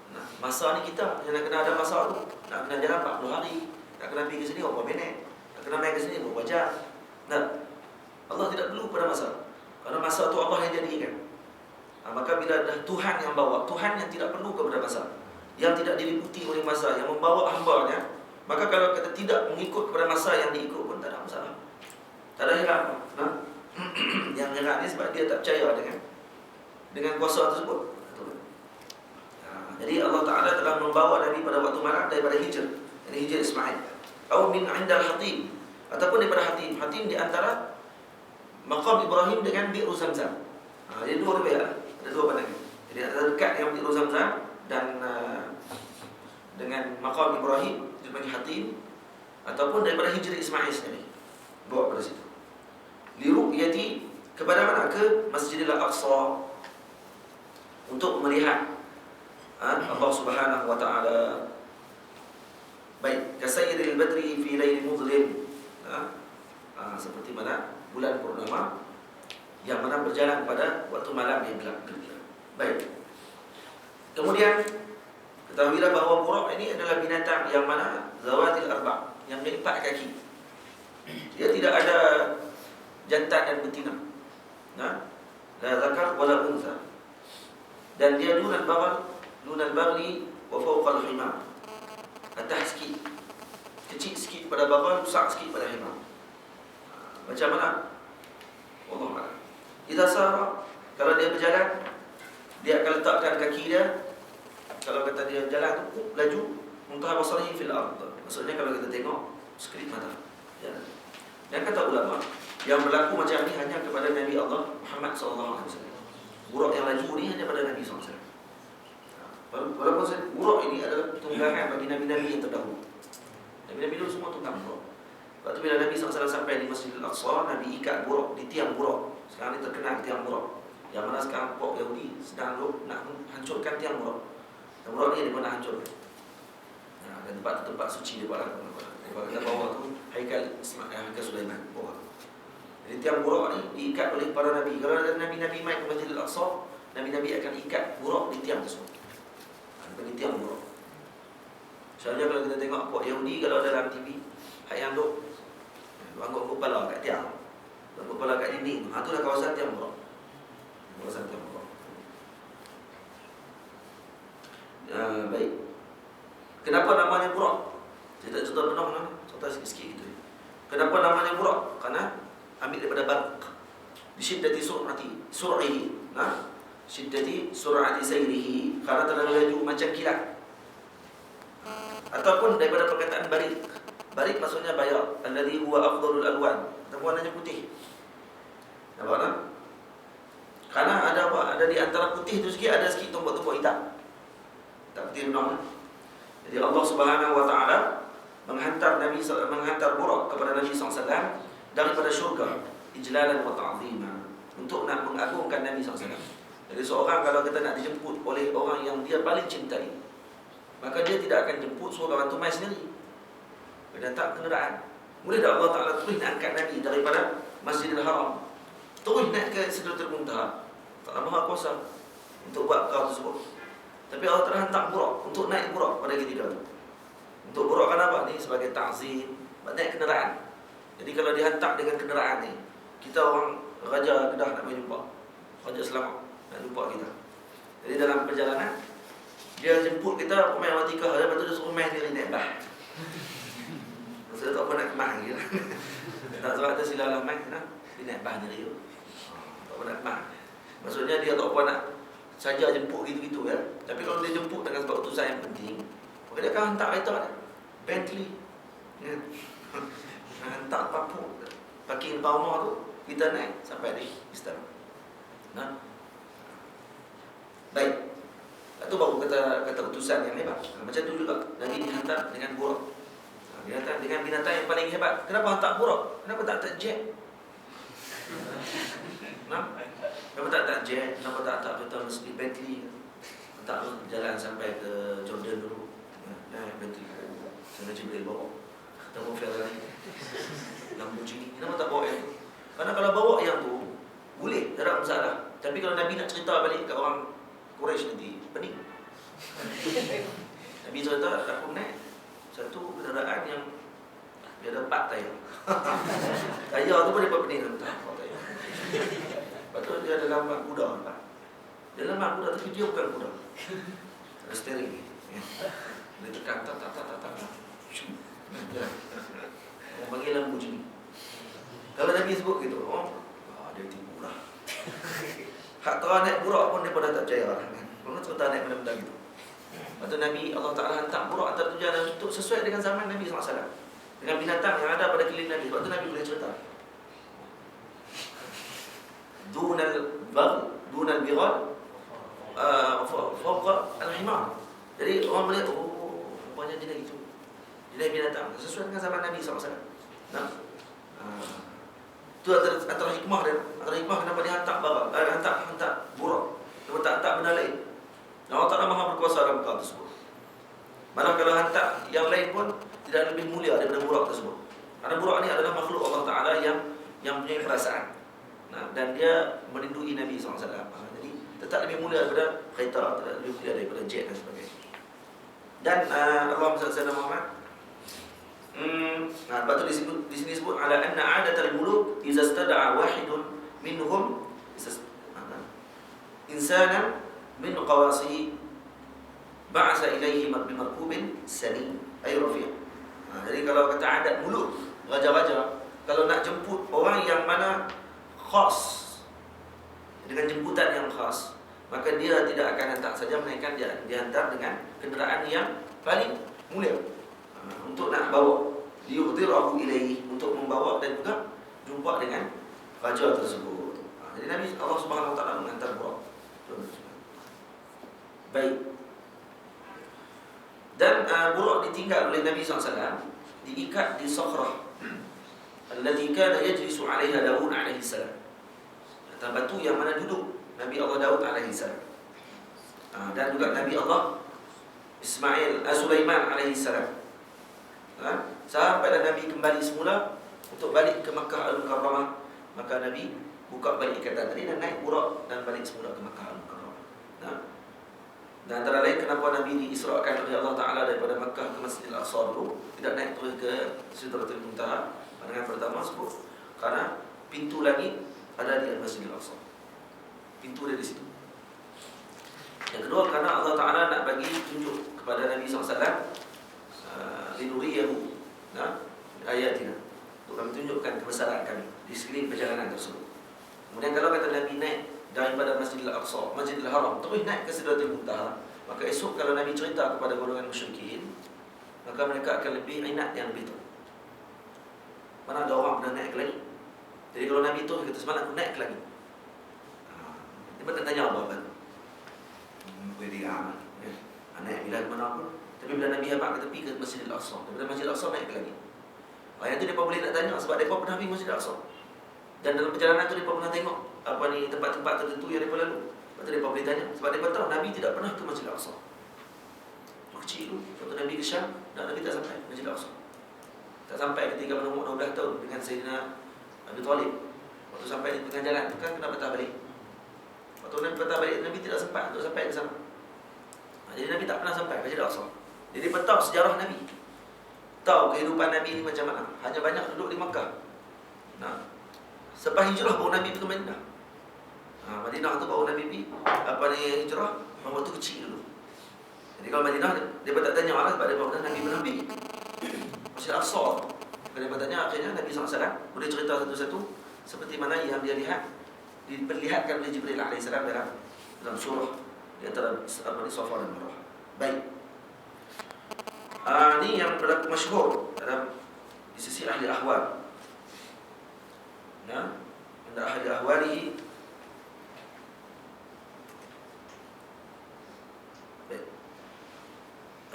Nah, masa ni kita yang nak kena ada masa tu. Nak kena jalan 40 hari, nak kena pergi ke sini berapa minit, nak kena main ke sini berapa jam. Nah, Allah tidak perlu kepada masa. Karena masa tu Allah yang jadikan. Maka bila dah Tuhan yang bawa, Tuhan yang tidak perlu kepada masa, yang tidak diliputi oleh masa, yang membawa hamba-Nya, maka kalau kita tidak mengikut kepada masa yang diikut pun tak ada masalah. Tak ada heran. Yang heran ni sebab dia tak percaya dengan kuasa tersebut. Jadi Allah Ta'ala telah membawa Nabi pada waktu malam daripada Hijr, dari Hijr Ismail, atau min indal Hatim, ataupun daripada Hatim. Hatim di antara Maqam Ibrahim dengan Bi'ru Zamzam. Jadi dua riwayat, ada dua pandangan. Jadi antara dekat dengan Bi'ru Zamzam dan dengan Maqam Ibrahim bagi Hatim, ataupun daripada Hijri Ismail sendiri, bawa pada situ. Liru'yati, kepada mana? Ke Masjidil Aqsa, untuk melihat Allah Subhanahu wa ta'ala. Baik, kasayyidil badri fi laili mudlim, seperti mana bulan purnama yang mana berjalan pada waktu malam yang gelap. Baik. Kemudian ketahuilah bahawa buraq ini adalah binatang yang mana zawatil arba', yang memiliki 4 kaki. Dia tidak ada jantan dan betina. La zakar wala unsa. Dan dia dunal bagli wa fawqa al-himar. Atas sikit, kecil sikit pada bagal, besar sikit pada himar. Macam mana? Wallahu a'lam. Idza sara, kalau dia berjalan, dia akan letakkan kaki dia. Kalau kata dia jalan tu laju, muntaha basarihi fil ard. Maksudnya kalau kita tengok sekelip mata. Dan kata ulama, yang berlaku macam ni hanya kepada Nabi Allah Muhammad SAW. Buraq yang laju ni hanya pada Nabi SAW. Walaupun buraq ini adalah tunggangan bagi Nabi-Nabi yang terdahulu. Nabi-Nabi dulu semua tunggang buraq. Lepas tu bila Nabi SAW sampai di Masjidil Aqsa, Nabi ikat buraq di tiang buraq. Sekarang ni terkenal tiang buraq, yang mana sekarang Pok Yahudi sedang nak hancurkan tiang buraq. Dan buraq ni dia pernah hancur. Dan tempat suci dia buat. Kita bawah tu Haikal Sulaiman bawah. Jadi tiang buraq ni diikat oleh para Nabi. Kalau ada Nabi-Nabi mai ke Masjidil Aqsa, Nabi-Nabi akan ikat buraq di tiang tersebut. Bagi tiang buraq. Misalnya kalau kita tengok puak Yahudi kalau dalam TV, hak yang duk angguk kepala kat tiang, angguk kepala kat dinding, itu dah kawasan tiang buruk. Kawasan tiang buruk. Baik. Kenapa namanya buruk? Tidak contoh penuh mana? Contoh sikit-sikit gitu. Kenapa namanya buruk? Karena ambil daripada barq. Bisyiddati sur'ihi. Syiddati sur'ati sayrihi. Karena terlalu laju macam kilat. Ataupun daripada perkataan barik. Barik maksudnya bayar. Alladhi huwa afdalul alwan. Warnanya putih. Nampak tak? Karena ada apa? Ada di antara putih itu sikit, ada sikit tumpuk-tumpuk hitam. Tak putih benar. Jadi Allah Subhanahu wa taala menghantar Buraq kepada Nabi SAW daripada syurga, ijlalan wa ta'zima, untuk nak mengagungkan Nabi SAW. Jadi seorang kalau kita nak dijemput oleh orang yang dia paling cintai, maka dia tidak akan jemput suruh orang tu mai sendiri. Dia tak kenderaan. Boleh tak Allah Ta'ala terus nak angkat Nabi daripada Masjidil Haram, terus naik ke Sidratul Muntaha. Tak Maha Kuasa untuk buat perkara tersebut. Tapi Allah Ta'ala hantar Buraq untuk naik Buraq pada ketika itu. Untuk Buraq kan apa ni? Sebagai ta'zim, naik kenderaan. Jadi kalau dihantar dengan kenderaan ni, kita orang Raja Kedah nak jumpa, Raja Selamat nak jumpa kita. Jadi dalam perjalanan, dia jemput kita pemain watikah, lepas tu dia suruh main diri naik bah. Maksudnya tak apa nak kemah lagi lah. Tak sebab tu silalah main, dia naik bah diri tu. Tak apa nak kemah. Maksudnya dia tak apa nak saja jemput gitu-gitu ya. Tapi kalau dia jemput dengan sebab utusan yang penting, maka dia akan hantar kereta dia, Bentley ya. Hantar pampuk, parking depan rumah tu, kita naik sampai di istana. Baik. Itu baru kata utusan yang hebat. Macam tu juga Nabi dihantar dengan Buraq. Dihantar dengan binatang yang paling hebat. Kenapa hantar Buraq? Kenapa tak hantar jet? Kenapa tak hantar jet? Kenapa tak hantar kereta Mercedes Bentley? Tak jalan sampai ke Jordan dulu. Naik Bentley. Sana Jibril bawa. Tengok Ferrari, Lamborghini. Kenapa tak bawa yang tu? Karena kalau bawa yang tu, boleh, tak ada masalah. Tapi kalau Nabi nak cerita balik ke orang Quraisy nanti, pening. Nabi cerita, aku naik satu kenderaan yang dia ada 4 tayar. Tayar tu pun dia buat pening. Tak apa tayar. Lepas tu dia ada lambat kuda. Dia lambat kuda tapi dia bukan kuda. Ada steering. Dia tekan, tak. Orang panggil Lamborghini. Kalau Nabi sebut gitu, dia tipu lah. Hak terang naik Buraq pun dia pada tak percaya lah. Kalau cerita naik benda-benda gitu. Lepas tu Nabi Allah Ta'ala hantar Buraq antar tujuan untuk sesuai dengan zaman Nabi SAW, dengan binatang yang ada pada keliling Nabi. Sebab tu Nabi boleh cerita Dunal bighal fawqa al-himar. Jadi orang boleh rupanya dia gitu. Dia binatang sesuai dengan zaman Nabi SAW. Itu antara hikmah dia. Antara hikmah kenapa dia hantar Buraq. Kenapa tak hantar benda lain. Allah Ta'ala Maha berkuasa dalam perkara tersebut. Malah kalau hantar yang lain pun tidak lebih mulia daripada Buraq tersebut. Karena Buraq ni adalah makhluk Allah Ta'ala yang punya perasaan. Dan dia melindungi Nabi SAW. Jadi tetap lebih mulia daripada kereta, tetap lebih mulia daripada jet dan sebagainya. Dan Allahumma salli ala Muhammad. Lepas tu di sini sebut ala anna 'adatal muluk idza istada'a wahidun minhum insanan min qawasihi ba'asa ilaihi bimarkubin salim ay rafi'. Jadi kalau kata adat muluk, raja-raja kalau nak jemput orang yang mana khas, dengan jemputan yang khas, maka dia tidak akan hantar saja, melainkan dia dihantar dengan kenderaan yang paling mulia untuk nak bawa liyuhdirahu ilaihi, untuk membawa dan juga jumpa dengan raja tersebut. Jadi Nabi Allah Subhanahu Wa Taala menghantar Buraq. Baik. Dan Buraq ditinggal oleh Nabi SAW, diikat di sakhrah allati kana yajlisu 'alaiha Daud alaihi salam. Atas batu yang mana duduk Nabi Allah Daud alaihi salam. Dan juga Nabi Allah Sulaiman alaihi salam. Sampailah Nabi kembali semula untuk balik ke Makkah Al-Mukarramah, maka Nabi buka balik ikatan tadi dan naik Buraq dan balik semula ke Makkah Al-Mukarramah. Dan antara lain kenapa Nabi diisrakan oleh Allah Ta'ala daripada Makkah ke Masjidil Aqsa dulu, tidak naik terus ke Sidratul Muntaha. Pandangan pertama sebut karena pintu langit ada di Masjidil Aqsa. Pintu dia di situ. Yang kedua karena Allah Ta'ala nak bagi tunjuk kepada Nabi SAW linuriyahu ayatina, untuk kami tunjukkan kebesaran kami di sekeliling perjalanan tersebut. Kemudian kalau kata Nabi naik daripada Masjidil Aqsa, Masjidil Haram, terus naik ke Sidratul Muntaha, maka esok kalau Nabi cerita kepada golongan musyrikin, maka mereka akan lebih ingat yang lebih tu. Mana ada orang pernah naik ke langit. Jadi kalau Nabi tu kata semalam aku naik ke langit, dia tak tanya apa-apa. Boleh aman. Naik bila mana pun. Tapi bila Nabi habaq ke tepi ke Masjidil Aqsa, daripada Masjidil Aqsa naik ke langit. Yang tu mereka boleh nak tanya sebab mereka pernah pergi Masjidil Aqsa. Dan dalam perjalanan tu mereka pernah tengok tempat-tempat tertentu yang mereka lalu. Lepas tu mereka boleh tanya sebab mereka tahu Nabi tidak pernah ke Masjidil Aqsa. Kecil tu, waktu Nabi ke Syam, dan Nabi tak sampai Masjidil Aqsa. Tak sampai ketika berumur 12 tahun dengan Sayyidina Abi Talib. Waktu sampai di tengah jalan tu kan kena patah balik. Waktu Nabi patah balik, Nabi tidak sempat untuk sampai ke sana. Jadi Nabi tak pernah sampai Masjidil Aqsa. Jadi tahu sejarah Nabi, tahu kehidupan Nabi ni macam mana. Hanya banyak duduk di Makkah. Selepas hijrah baru Nabi pergi ke Madinah. Madinah tu baru Nabi pergi hijrah, waktu kecil dulu. Jadi kalau Madinah dia tak tanya orang sebab dia pernah Nabi pernah pergi Masjidil Aqsa. Kalau dia bertanya, akhirnya Nabi SAW boleh cerita satu-satu seperti mana yang dia lihat, diperlihatkan oleh Jibril AS dalam surah di antara Safa dan Marwah. Baik. Ini yang berlaku masyhur dalam di sisi ahli ahwal. Anda ahli ahwali.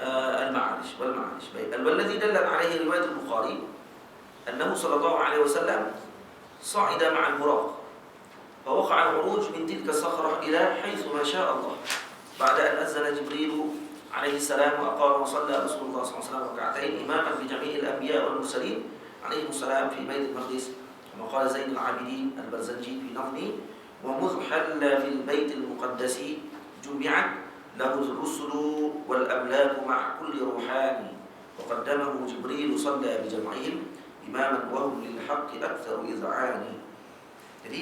المعارج والمعارج. والذي دل عليه رواية البخاري أنه صلى الله عليه وسلم صعد مع البراق فوقع العروج من تلك الصخرة إلى حيث ما شاء الله بعد أن أذن جبريل عليه السلام وأقام وصلى رسول الله صلى الله عليه وسلم ركعتين إماما بجميع الأنبياء والمرسلين عليهم السلام في بيت المقدس كما قال زين العابدين البرزنجي في نظمه ومذ حل في البيت المقدس جمعت له الرسل والأملاك مع كل روحاني وقدمه جبريل صلى بجمعهم إماما وهم للحق أكثر إذعاني. Jadi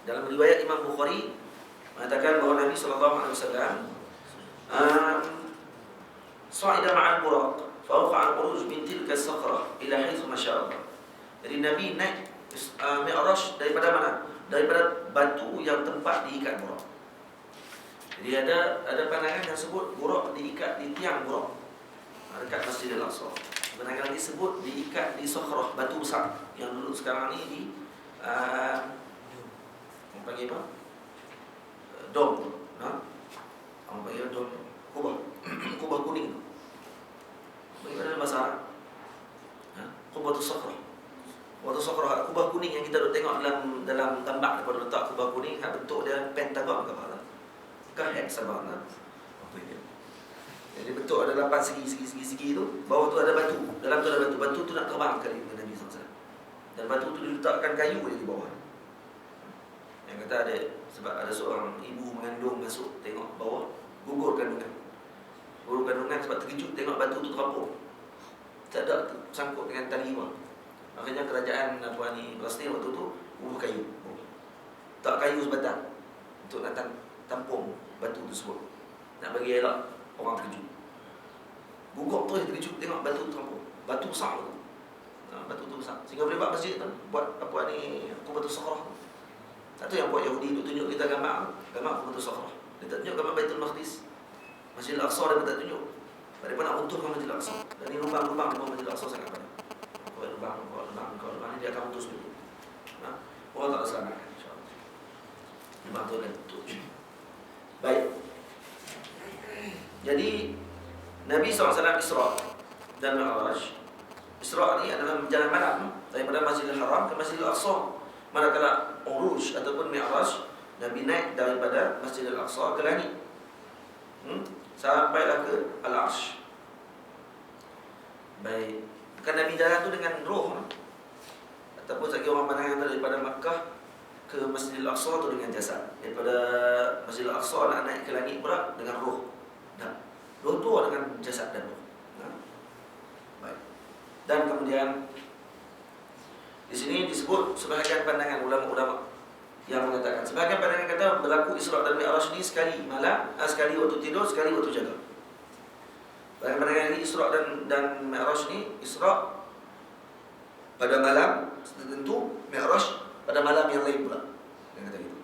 dalam riwayat Imam Bukhari mengatakan bahawa Nabi SAW Sa'ida ma'al buraq fawqa al-uruj min tilka as-sakhra ila haitsu ma syaa Allah. Jadi Nabi naik Mi'raj daripada mana? Daripada batu yang tempat diikat buraq. Jadi ada pandangan yang sebut buraq diikat di tiang buraq dekat Masjidil Aqsa. Pandangan lagi sebut diikat di sakhrah, batu besar yang dulu sekarang ni di orang panggil apa? Dom. Orang panggil dom kubah. Kubah kuning. Bagaimana bahasa Arab? Kubah tu sakhrah. Waktu sakhrah, kubah kuning yang kita duk tengok dalam tambak daripada letak kubah kuning, bentuk dia pentagon ke apa? Ke hexagon lah. Apa dia? Jadi bentuk ada 8 segi tu, bawah tu ada batu, dalam tu ada batu. Batu tu nak terbang kali dengan Nabi SAW. Dan batu tu diletakkan kayu di bawah. Yang kata ada sebab ada seorang ibu mengandung masuk tengok bawah, gugur kandungan. Gugur kandungan sebab terkejut tengok batu tu terapung. Tak ada sangkut dengan tali bawah. Akhirnya kerajaan Palestin waktu tu bubuh kayu. Tak kayu sebatang untuk nak tampung batu tersebut. Nak bagi elak orang terkejut. Gugur tu terkejut tengok batu terapung. Batu besar tu. Batu tu besar. Sehingga boleh buat masjid tu, buat batu sakhrah. Satu yang buat Yahudi untuk tunjuk kita gambar batu sakhrah. Dia tak tunjuk gambar Baitul Maqdis. Masjidil Aqsa dia tak tunjuk. Mereka nak untukkan Masjidil Aqsa. Dan ini lubang-lubang di bawah Masjidil Aqsa sangat banyak. Lubang ni dia akan putus dulu. Allah tak selamatkan insya-Allah. Lubang tu akan tutup. Baik. Jadi Nabi SAW Isra dan Mi'raj. Isra ni adalah jalan malam daripada Masjidil Haram ke Masjidil Aqsa. Manakala Uruj ataupun Mi'raj, Nabi naik daripada Masjidil Aqsa ke langit. Sampailah ke Al-Arsh. Baik. Kan Nabi jalan tu dengan roh. Ataupun sagi orang pandangan daripada Makkah ke Masjidil Aqsa tu dengan jasad. Daripada Masjidil Aqsa nak naik ke langit pula dengan roh. Nah, roh tu dengan jasad dan roh. Nah. Baik. Dan kemudian di sini disebut sebahagian pandangan ulama-ulama yang mengatakan, sebahagian pandangan kata berlaku Isra dan Mi'raj ni sekali malam, sekali waktu tidur, sekali waktu jaga. Pandangan ini Isra dan Mi'raj ni, Isra pada malam tertentu, Mi'raj pada malam yang lain pula. Dia kata gitu.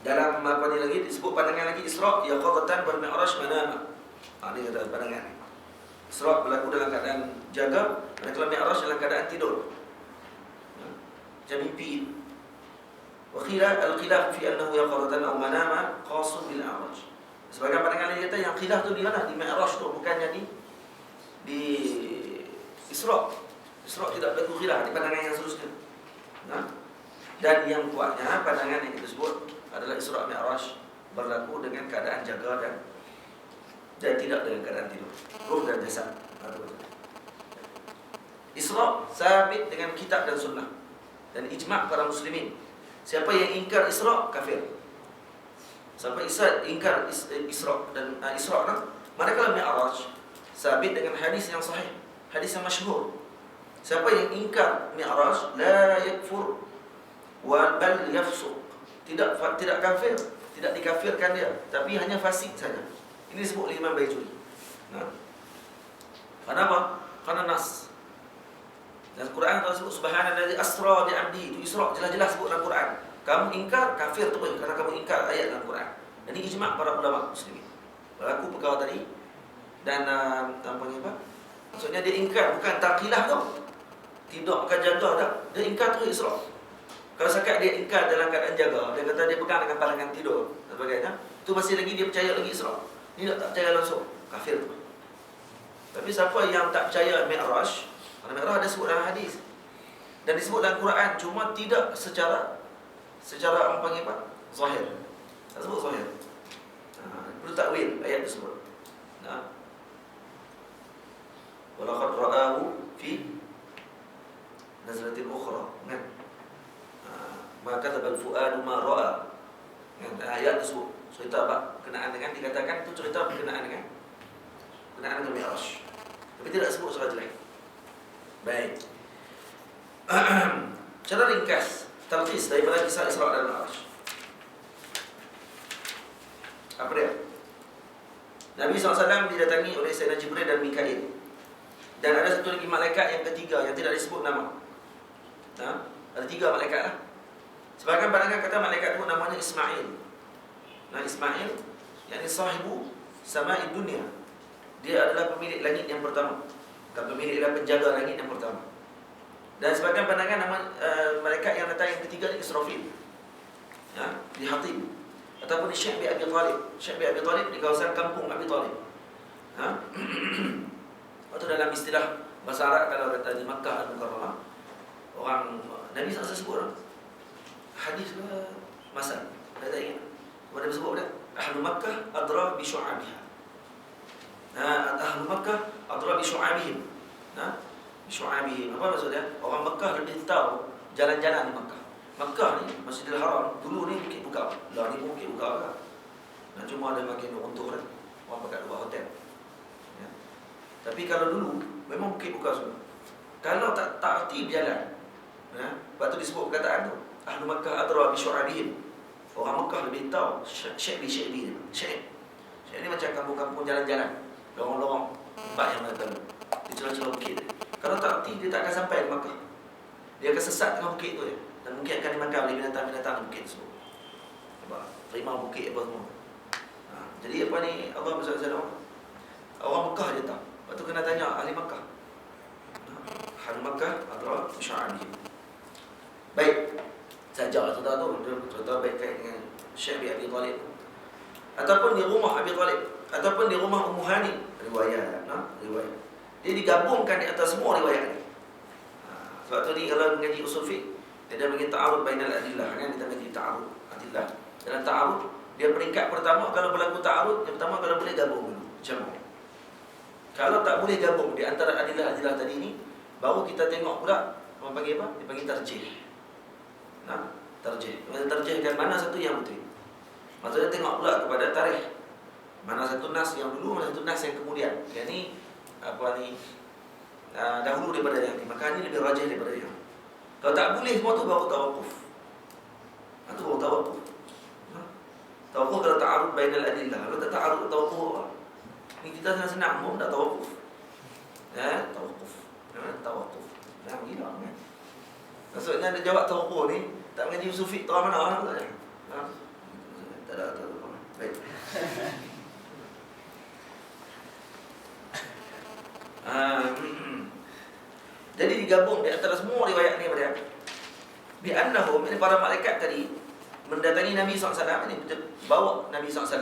Dalam apa ni lagi disebut pandangan lagi Isra yaqadatan wal Mi'raj manama. Ini kata pandangan ni. Isra berlaku dalam keadaan jaga, dan kalau Mi'raj dalam keadaan tidur. Macam mimpi. Wa khilaf al-khilaf fi annahu yaqadatan aw manama khasun bil Mi'raj. Sebagai pandangan lain kata yang khilaf tu di mana? Di Mi'raj tu, bukannya di Isra. Isra tidak berlaku khilaf di pandangan yang seterusnya. Nah, dan yang kuatnya pandangan yang disebut adalah Isra Mi'raj berlaku dengan keadaan jaga dan tidak dengan keadaan tidur, roh dan jasad. Isra sabit dengan kitab dan sunnah dan ijma' para muslimin. Siapa yang ingkar Isra kafir. Siapa ingkar Isra dan Isra manakala Mi'raj sabit dengan hadis yang sahih, hadis yang masyhur. Siapa yang ingkar Mi'raj la yakfur wa bal yafsuq. Tidak kafir, tidak dikafirkan dia, tapi hanya fasik saja. Ini disebut oleh Imam Baijuri. Nah. Kenapa? Karena nas. Dan Quran telah sebut subhanallazi asra bi 'abdi, itu Isra jelas-jelas sebut dalam Quran. Kamu ingkar kafir tu karena kamu ingkar ayat dalam Quran. Ini ijma' para ulama muslimin. Berlaku perkara tadi dan apa? Maksudnya dia ingkar bukan taqilah tu. Tidak akan jaga dah. Dia ingkar tu Isra. Kalau sekat dia ingkar dalam keadaan jaga, dia kata dia pegang dengan pandangan tidur dan sebagainya, tu masih lagi dia percaya lagi Isra. Ini tak percaya langsung, kafir tu. Tapi siapa yang tak percaya Mi'raj, kerana Mi'raj ada sebut dalam hadis dan disebut dalam Quran, cuma tidak secara orang panggil apa? Zahir. Tak sebut zahir. Perlu takwil ayat tersebut. Nah. Walaqad ra'ahu fi nazlatin ukhra. Kan? Maka tabal fuadu ma ra'a. Kan ayat tersebut cerita berkenaan dengan dikatakan itu cerita berkenaan dengan Mi'raj. Tapi tidak sebut secara jelas. Baik. Cara ringkas talqis daripada kisah Isra dan Mi'raj. Apa dia? Nabi SAW didatangi oleh Sayyidina Jibril dan Mikail. Dan ada satu lagi malaikat yang ketiga yang tidak disebut nama. Ada 3 malaikat lah. Sebagian pandangan kata malaikat itu namanya Ismail. Nah, Ismail yakni sahibu sama'id dunia. Dia adalah pemilik langit yang pertama. Bukan pemilik, adalah penjaga langit yang pertama. Dan sebagian pandangan nama malaikat yang datang yang ketiga ni Israfil. Ya, di Hatib ataupun di Syekh bin Abi Talib. Syekh bin Abi Talib di kawasan kampung Abi Talib. Atau dalam istilah bahasa Arab kalau kata di Makkah Al-Mukarramah, orang Nabi SAW sebut hadis masal. Ada tak ingat? Nabi sebut dah, Ahlu Makkah adra bi syu'abiha. Ahlu Makkah adra bi syu'abihim. Bi syu'abihim. Apa maksudnya? Orang Makkah lebih tahu jalan-jalan di Makkah. Makkah ni, Masjidil Haram, dulu ni Bukit Bukau. Lah ni Bukit Bukau lah. Nah, cuma ada makin runtuh kan. Orang pakai buat hotel. Ya. Tapi kalau dulu memang Bukit Bukau semua. Kalau tak tertib jalan, lepas tu disebut perkataan tu, Ahlu Makkah adra bi syu'abihim. Orang Makkah lebih tahu Syekh ni macam kampung-kampung jalan-jalan, lorong-lorong tempat yang mana tahu di celah-celah bukit. Kalau tak erti, dia tak akan sampai ke Makkah. Dia akan sesat tengah bukit tu ya. Dan mungkin akan dimakan oleh binatang-binatang di bukit tersebut. Terima bukit apa semua. Jadi apa ni, Allah SWT, orang Makkah dia tahu. Lepas tu kena tanya ahli Makkah. Ahli Makkah adra bi syu'abihim. Baik. Saja cerita tu, cerita baik kait dengan Syekh bin Abi Talib. Ataupun di rumah Abi Talib, ataupun di rumah Ummu Hani, riwayat. Dia digabungkan di atas semua riwayat ni. Sebab tu ni kalau mengaji usul fiqh, dia bagi ta'arud bainal adillah, kan kita mengaji ta'arud adillah. Dalam ta'arud, dia peringkat pertama kalau berlaku ta'arud, yang pertama kalau boleh gabung dulu, jamak. Kalau tak boleh gabung di antara adillah tadi ni, baru kita tengok pula orang panggil apa? Dia panggil tarjih. tarjih. Tarjihkan mana satu yang betul. Maksudnya tengok pula kepada tarikh. Mana satu nas yang dulu, mana satu nas yang kemudian. Yang ni dahulu daripada yang ni, maka ni lebih rajih daripada yang. Kalau tak boleh semua tu baru tawakuf. Itu baru tawakuf. Tawakuf kalau ta'arud bainal adillah. Kalau tak ta'arud tawakuf. Ni kita senang-senang pun tak tawakuf. Tawakuf. Tawakuf. Dah gila kan. Maksudnya dia jawab tawakuf ni tak mengaji usul fiqh tahu mana tak ada. Tak ada. Baik. Jadi digabung di antara semua riwayat ni pada bi'annahum, ini para malaikat tadi mendatangi Nabi SAW, ini bawa Nabi SAW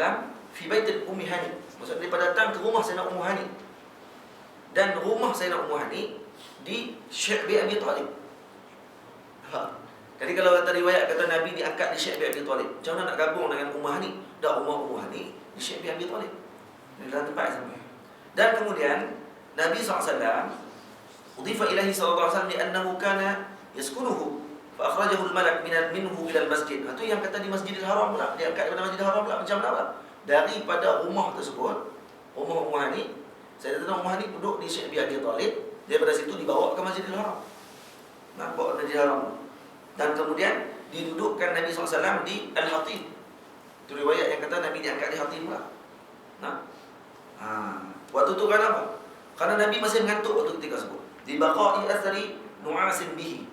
fi baitil Ummi Hani. Maksudnya mereka datang ke rumah Sayyidina Ummu Hani. Dan rumah Sayyidina Ummu Hani di Syekh bin Abi Talib. Jadi kalau kata riwayat kata Nabi diangkat di Syekh bin Abi Talib, macam mana nak gabung dengan Ummu Hani? Dah rumah Ummu Hani di Syekh bin Abi Talib. Di dalam tempat sama. Dan kemudian Nabi SAW udifa ilahi sallallahu alaihi wasallam li'annahu kana yaskunuhu fa akhrajahu al-malak minhu ila al-masjid. Itu yang kata di Masjidil Haram pula, dia angkat daripada Masjidil Haram pula macam mana? Daripada rumah tersebut, rumah Ummu Hani, Sayyidatina Ummu Hani duduk di Syekh bin Abi Talib, daripada situ dibawa ke Masjidil Haram. Bawa ke Masjidil Haram. Dan kemudian didudukkan Nabi SAW di Al-Hatib. Itu riwayat yang kata Nabi diangkat di Hatib pula. Waktu itu kan apa? Karena Nabi masih mengantuk waktu ketika sebut. Di baqa'i athari nu'asin bihi.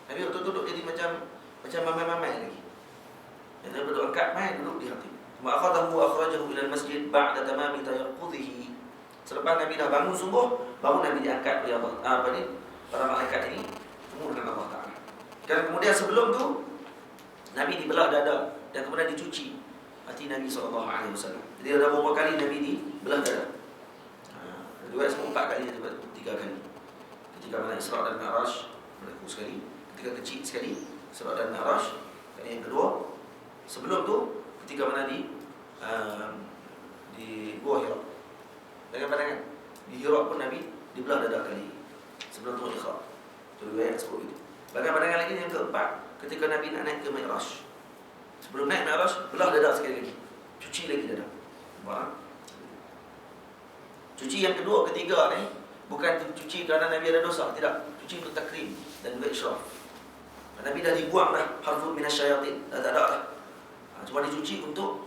Nabi waktu duduk jadi macam mamai-mamai lagi. Jadi duduk angkat main duduk di Hatib. Ma'akhadahu wa akhrajahu ila al-masjid ba'da tamami tayaqudhihi. Selepas Nabi dah bangun sungguh, baru Nabi diangkat oleh Allah. Para malaikat ini bertemu dengan Allah Ta'ala. Dan kemudian sebelum tu Nabi dibelah dada dan kemudian dicuci hati Nabi SAW. Jadi ada beberapa kali Nabi dibelah dada. Riwayat 4 kali, 3 kali. Ketika mana Isra dan Mi'raj berlaku sekali, ketika kecil sekali Isra dan Mi'raj. Kali yang kedua sebelum tu ketika mana di Gua Hira. Dengan pandangan di Hira pun Nabi dibelah dada kali sebelum tu Iqra. Itu riwayat sebut itu. Bahkan pandangan lagi yang keempat ketika Nabi nak naik ke Mi'raj. Sebelum naik Mi'raj belah dada sekali lagi. Cuci lagi dada. Faham? Cuci yang kedua, ketiga ni bukan cuci kerana Nabi ada dosa, tidak. Cuci untuk takrim dan juga israf. Nabi dah dibuang dah harfun minasyayatin, dah tak ada dah. Cuma dicuci untuk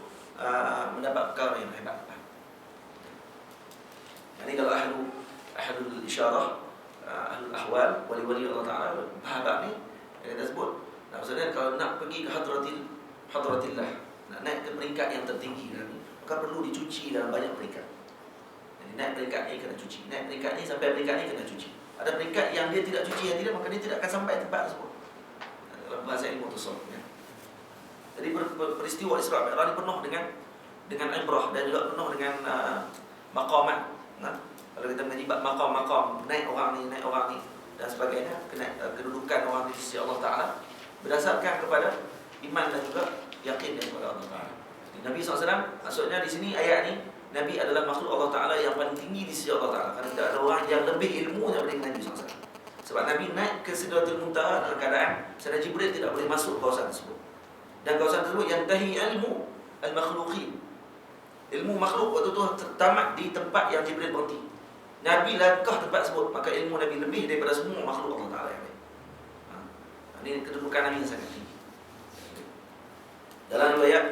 mendapat perkara yang hebat. Jadi kalau ahlul isyarah, ahlul ahwal, wali-wali Allah Ta'ala bahagian ni yang kita sebut. Maksudnya kalau nak pergi ke hadratillah, nak naik ke peringkat yang tertinggi ni, maka perlu dicuci dalam banyak peringkat. Jadi naik peringkat ni kena cuci, naik peringkat ni sampai peringkat ni kena cuci. Ada peringkat yang dia tidak cuci, yang tidak, maka dia tidak akan sampai tempat tersebut. Dalam bahasa ilmu tasawuf ya. Jadi peristiwa Isra Mi'raj penuh dengan ibrah dan juga penuh dengan maqamat. Kalau kita mengaji maqam-maqam, naik orang ni dan sebagainya, kedudukan orang di sisi Allah Ta'ala berdasarkan kepada iman dan juga yakin kepada Allah Ta'ala. Nabi SAW, maksudnya di sini ayat ni, Nabi adalah makhluk Allah Ta'ala yang paling tinggi di sisi Allah Ta'ala. Kerana tidak ada orang yang lebih ilmu daripada Nabi SAW. Sebab Nabi naik ke Sidratul Muntaha dalam keadaan Sayyidina Jibril tidak boleh masuk kawasan tersebut. Dan kawasan tersebut yantahi ilmu al-makhluqin. Ilmu makhluk waktu itu tamat di tempat yang Jibril berhenti. Nabi langkah tempat tersebut, maka ilmu Nabi lebih daripada semua makhluk Allah Ta'ala yang lain. Ini kedudukan Nabi yang sangat tinggi. Dalam riwayat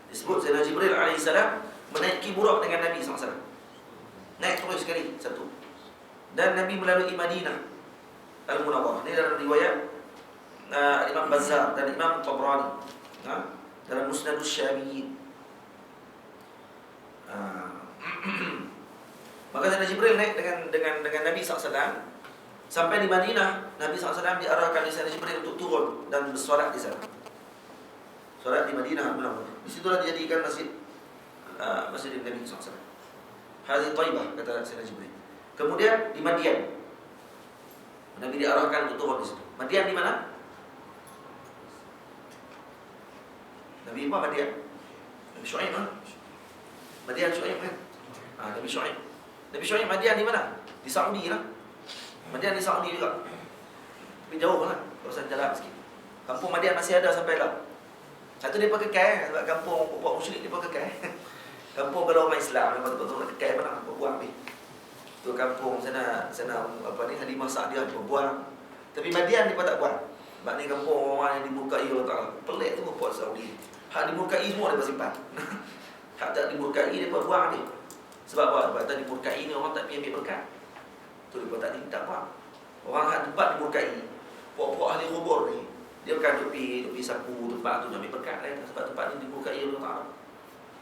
disebut Sayyidina Jibril alaihissalam menaiki burak dengan Nabi SAW. Naik terus sekali satu. Dan Nabi melalui Madinah Al-Munawwarah. Ini dalam riwayat Imam Bazzar dan Imam Tabrani dalam Musnadus Syamiyyin. Maka Sayyidina Jibril naik dengan Nabi SAW sampai di Madinah. Nabi SAW diarahkan oleh Sayyidina Jibril untuk turun dan bersolat di sana. Solat di Madinah Al-Munawwarah. Di situlah dijadikan masjid Nabi SAW. Hadhi Taibah kata Sayyidina Jibril. Kemudian di Madian, Nabi diarahkan untuk turun di situ. Madian di mana? Nabi apa Madian? Nabi Syuaib kan? Madian Syuaib kan? Nabi Syuaib. Nabi Syuaib Madian di mana? Di Saudi lah. Madian di Saudi juga. Tapi jauh lah, kawasan jalan sikit. Kampung Madian masih ada sampai lah. Satu dia pakai kekal, sebab kampung buat musyrik dia pakai kekal. Kampung kalau orang Islam memang betul-betul nak kekal mana buang ni. Tu kampung sana apa ni Halimah Sa'diyah dia buang. Tapi Madian dia tak buang. Sebab ni kampung orang yang dimurkai Allah Taala. Pelik tu buat Saudi. Hak dimurkai semua dia simpan. Hak tak dimurkai dia buang dia. Sebab apa? Sebab tak dimurkai ni orang tak pergi ambil berkat. Tu dia tak tindak buang. Orang hak tempat dimurkai. Puak-puak ahli kubur ni dia bukan tepi sapu tempat tu nak ambil berkat lain. Sebab tempat ni dimurkai Allah Taala.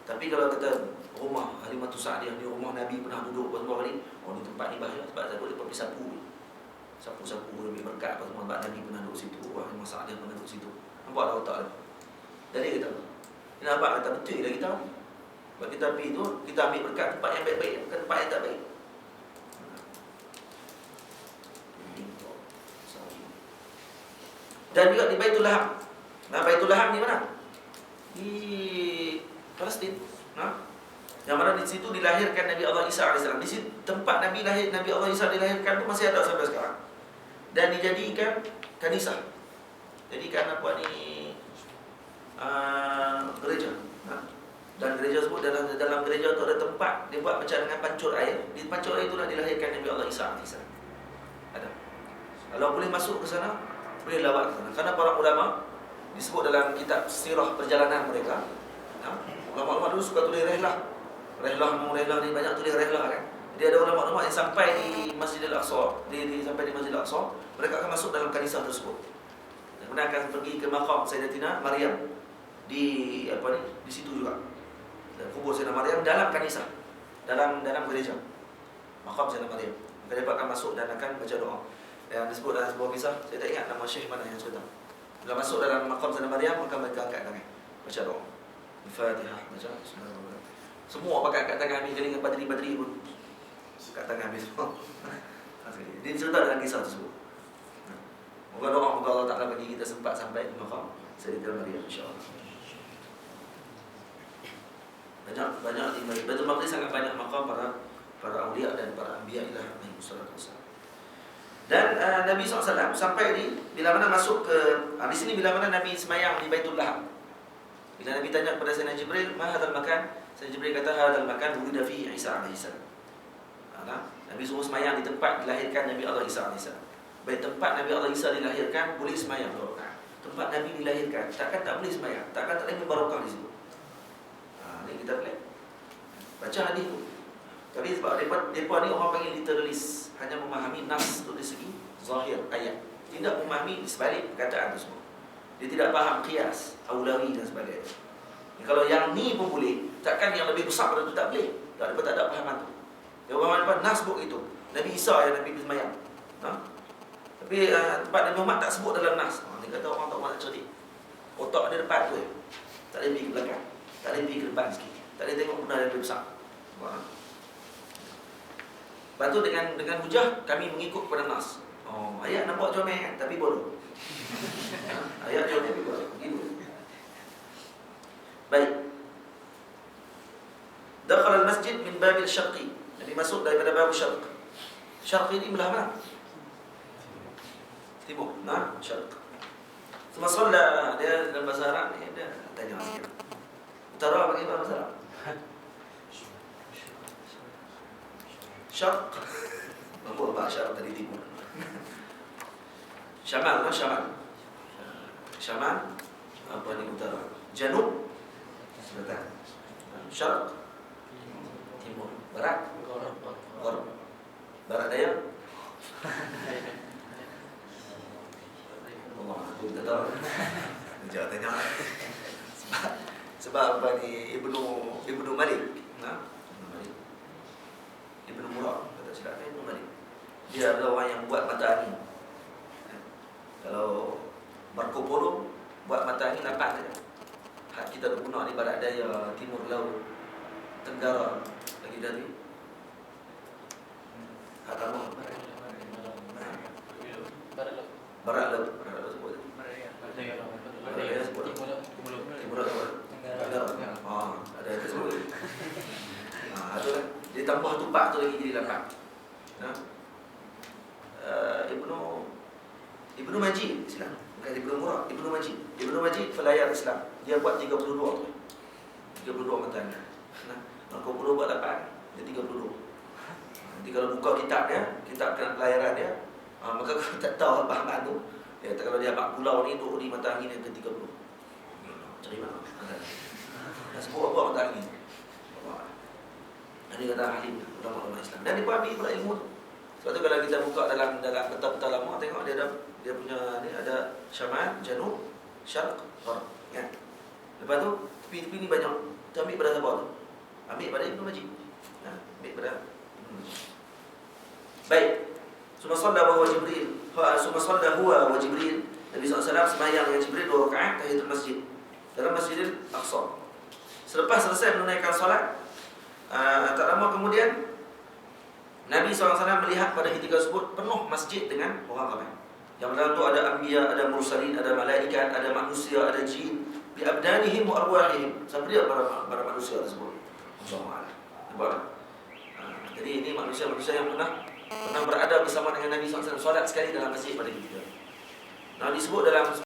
Tapi kalau kata rumah Halimah Sa'diyah ni rumah Nabi pernah duduk pada bawah ni, oh ni tempat ni bahaya sebab takut dia pergi sapu. Sapu-sapu ambil berkat apa semua sebab Nabi pernah duduk situ, Halimah Sa'diyah pernah duduk situ. Nampak Allah Taala. Jadi kita nampak kata betul dah kita. Sebab kita pergi tu kita ambil berkat tempat yang baik-baik, bukan tempat yang tak baik. Dan juga di Baitul Laham. Nah, Baitul Laham di mana? Di Palestin. Yang mana di situ dilahirkan Nabi Allah Isa AS. Di situ tempat Nabi Allah Isa dilahirkan tu masih ada sampai sekarang. Dan dijadikan kanisah. Jadikan apa ni gereja. Dan gereja sebut dalam gereja tu ada tempat dia buat macam dengan pancur air. Di pancur air itulah dilahirkan Nabi Allah Isa AS. Ada. Kalau boleh masuk ke sana, boleh lawat ke sana. Karena para ulama disebut dalam kitab sirah perjalanan mereka. Ulama-ulama dulu suka tulis rehlah ni banyak tulis rehlah kan. Jadi ada ulama-ulama yang sampai di Masjidil Aqsa, sampai di Masjidil Aqsa, mereka akan masuk dalam kanisah tersebut. Dan mereka akan pergi ke makam Sayyidatina Maryam di di situ juga. Dan kubur Sayyidatina Maryam dalam kanisah, dalam gereja. Makam Sayyidatina Maryam. Mereka akan masuk dan akan baca doa. Yang disebut dalam sebuah kisah, saya tak ingat nama syekh mana yang cerita. Bila masuk dalam makam Sayyidatina Maryam, maka mereka angkat tangan baca doa. Al-Fatihah baca semua pakai angkat tangan ambil kelingan badri pun angkat tangan ambil semua. Dia cerita dalam kisah tersebut. Moga Allah Ta'ala bagi kita sempat sampai ke makam Sayyidatina Maryam insya-Allah. Banyak di Baitul Maqdis sangat banyak makam para awliya dan para anbiya ilah alaihi wassalatu. Dan Nabi SAW sampai bila mana masuk ke di sini bila mana Nabi semayang di Baitul Laham. Bila Nabi tanya kepada Sayyidina Jibril, "Ma hadzal makan?" Sayyidina Jibril kata, "Hadzal makan wulida fihi Isa alaihi salam." Nabi suruh semayang di tempat dilahirkan Nabi Allah Isa alaihi salam. Baik tempat Nabi Allah Isa dilahirkan boleh semayang 2 rakaat. Tempat Nabi dilahirkan takkan tak boleh semayang, takkan tak boleh barakah di situ. Ni kita boleh baca hadis tu. Tapi sebab depa ni orang panggil literalis, hanya memahami nas tu dari segi zahir ayat, tidak memahami sebalik perkataan tersebut. Dia tidak faham qiyas, aulawi dan sebagainya. Kalau yang ni pun boleh, takkan yang lebih besar pada itu tak boleh. Tak ada pahaman tu. Dia faham apa nas buk itu. Nabi Isa yang Nabi semayang. Tapi tempat Nabi Muhammad tak sebut dalam nas. Dia kata orang tak nak cerdik. Otak dia depan tu. Tak boleh pergi ke belakang. Tak boleh pergi ke depan sikit. Tak boleh tengok benda yang lebih besar. Lepas tu dengan hujah kami mengikut kepada nas. Ayat nampak comel kan, tapi bodoh. Ayat comel tapi bodoh. Gitu. Baik. Dakhala al-masjid min babil syarqi. Jadi masuk daripada bab syarq. Syarq ini belah mana? Timur. Syarq. Semua solat dia dalam bahasa Arab ni dia tanya sikit. Utara bagi bahasa Arab. Syarq. Apa bahasa Arab tadi timur? Syamal. Syamal apa ni utara? Janub selatan. Syarq timur. Barat Gharb. Barat daya. Allah, aku tak tahu. Jangan tanya. Sebab apa ni Ibnu Malik. Ibnu Murad kata silap Ibnu Malik. Dia adalah orang yang buat mata angin. Kalau Marco Polo buat mata angin 8 saja. Hak kita nak guna di barat daya, timur laut, tenggara lagi dari hak kamu barat laut sebut. Barat daya sebut. Timur laut. Ada itu sebut. Itu lah. Dia tambah tupak tu lagi jadi 8. Ibnu Majid Islam, bukan Ibnu Murad, Ibnu Majid pelayar Islam dia buat 32 tu. 32 matanya. Nah, kalau 20 buat 8, dia 32. Nanti kalau buka kitab pelayaran dia, maka kalau tak tahu bahan tu, dia kata kalau dia 4 pulau ni duduk di matahari yang ke-30. Cari mana? Dah sebut apa matahari? Ini kata ahli ulama-ulama Islam. Dan dia ambil pula ilmu tu. Sebab tu kalau kita buka dalam peta-peta lama, tengok dia punya ni ada Syamal, Janub, Syarq, Gharb, kan? Lepas tu tepi-tepi ni banyak. Kita ambil pada siapa tu? Ambil pada Ibnu Majid. Ambil pada baik. Summa shalla huwa wa Jibril. Nabi SAW sembahyang dengan Jibril 2 rakaat tahiyatul masjid dalam Masjidil Aqsa. Selepas selesai menunaikan solat, tak lama kemudian Nabi SAW melihat pada ketika tersebut penuh masjid dengan orang ramai. Yang dalam tu ada anbiya, ada mursalin, ada malaikat, ada manusia, ada jin, bi abdanihim wa arwahihim. Sampai dia para manusia tersebut. Subhanallah. Nampak? Jadi ini manusia-manusia yang pernah berada bersama dengan Nabi SAW solat sekali dalam masjid pada ketika. Nah, disebut dalam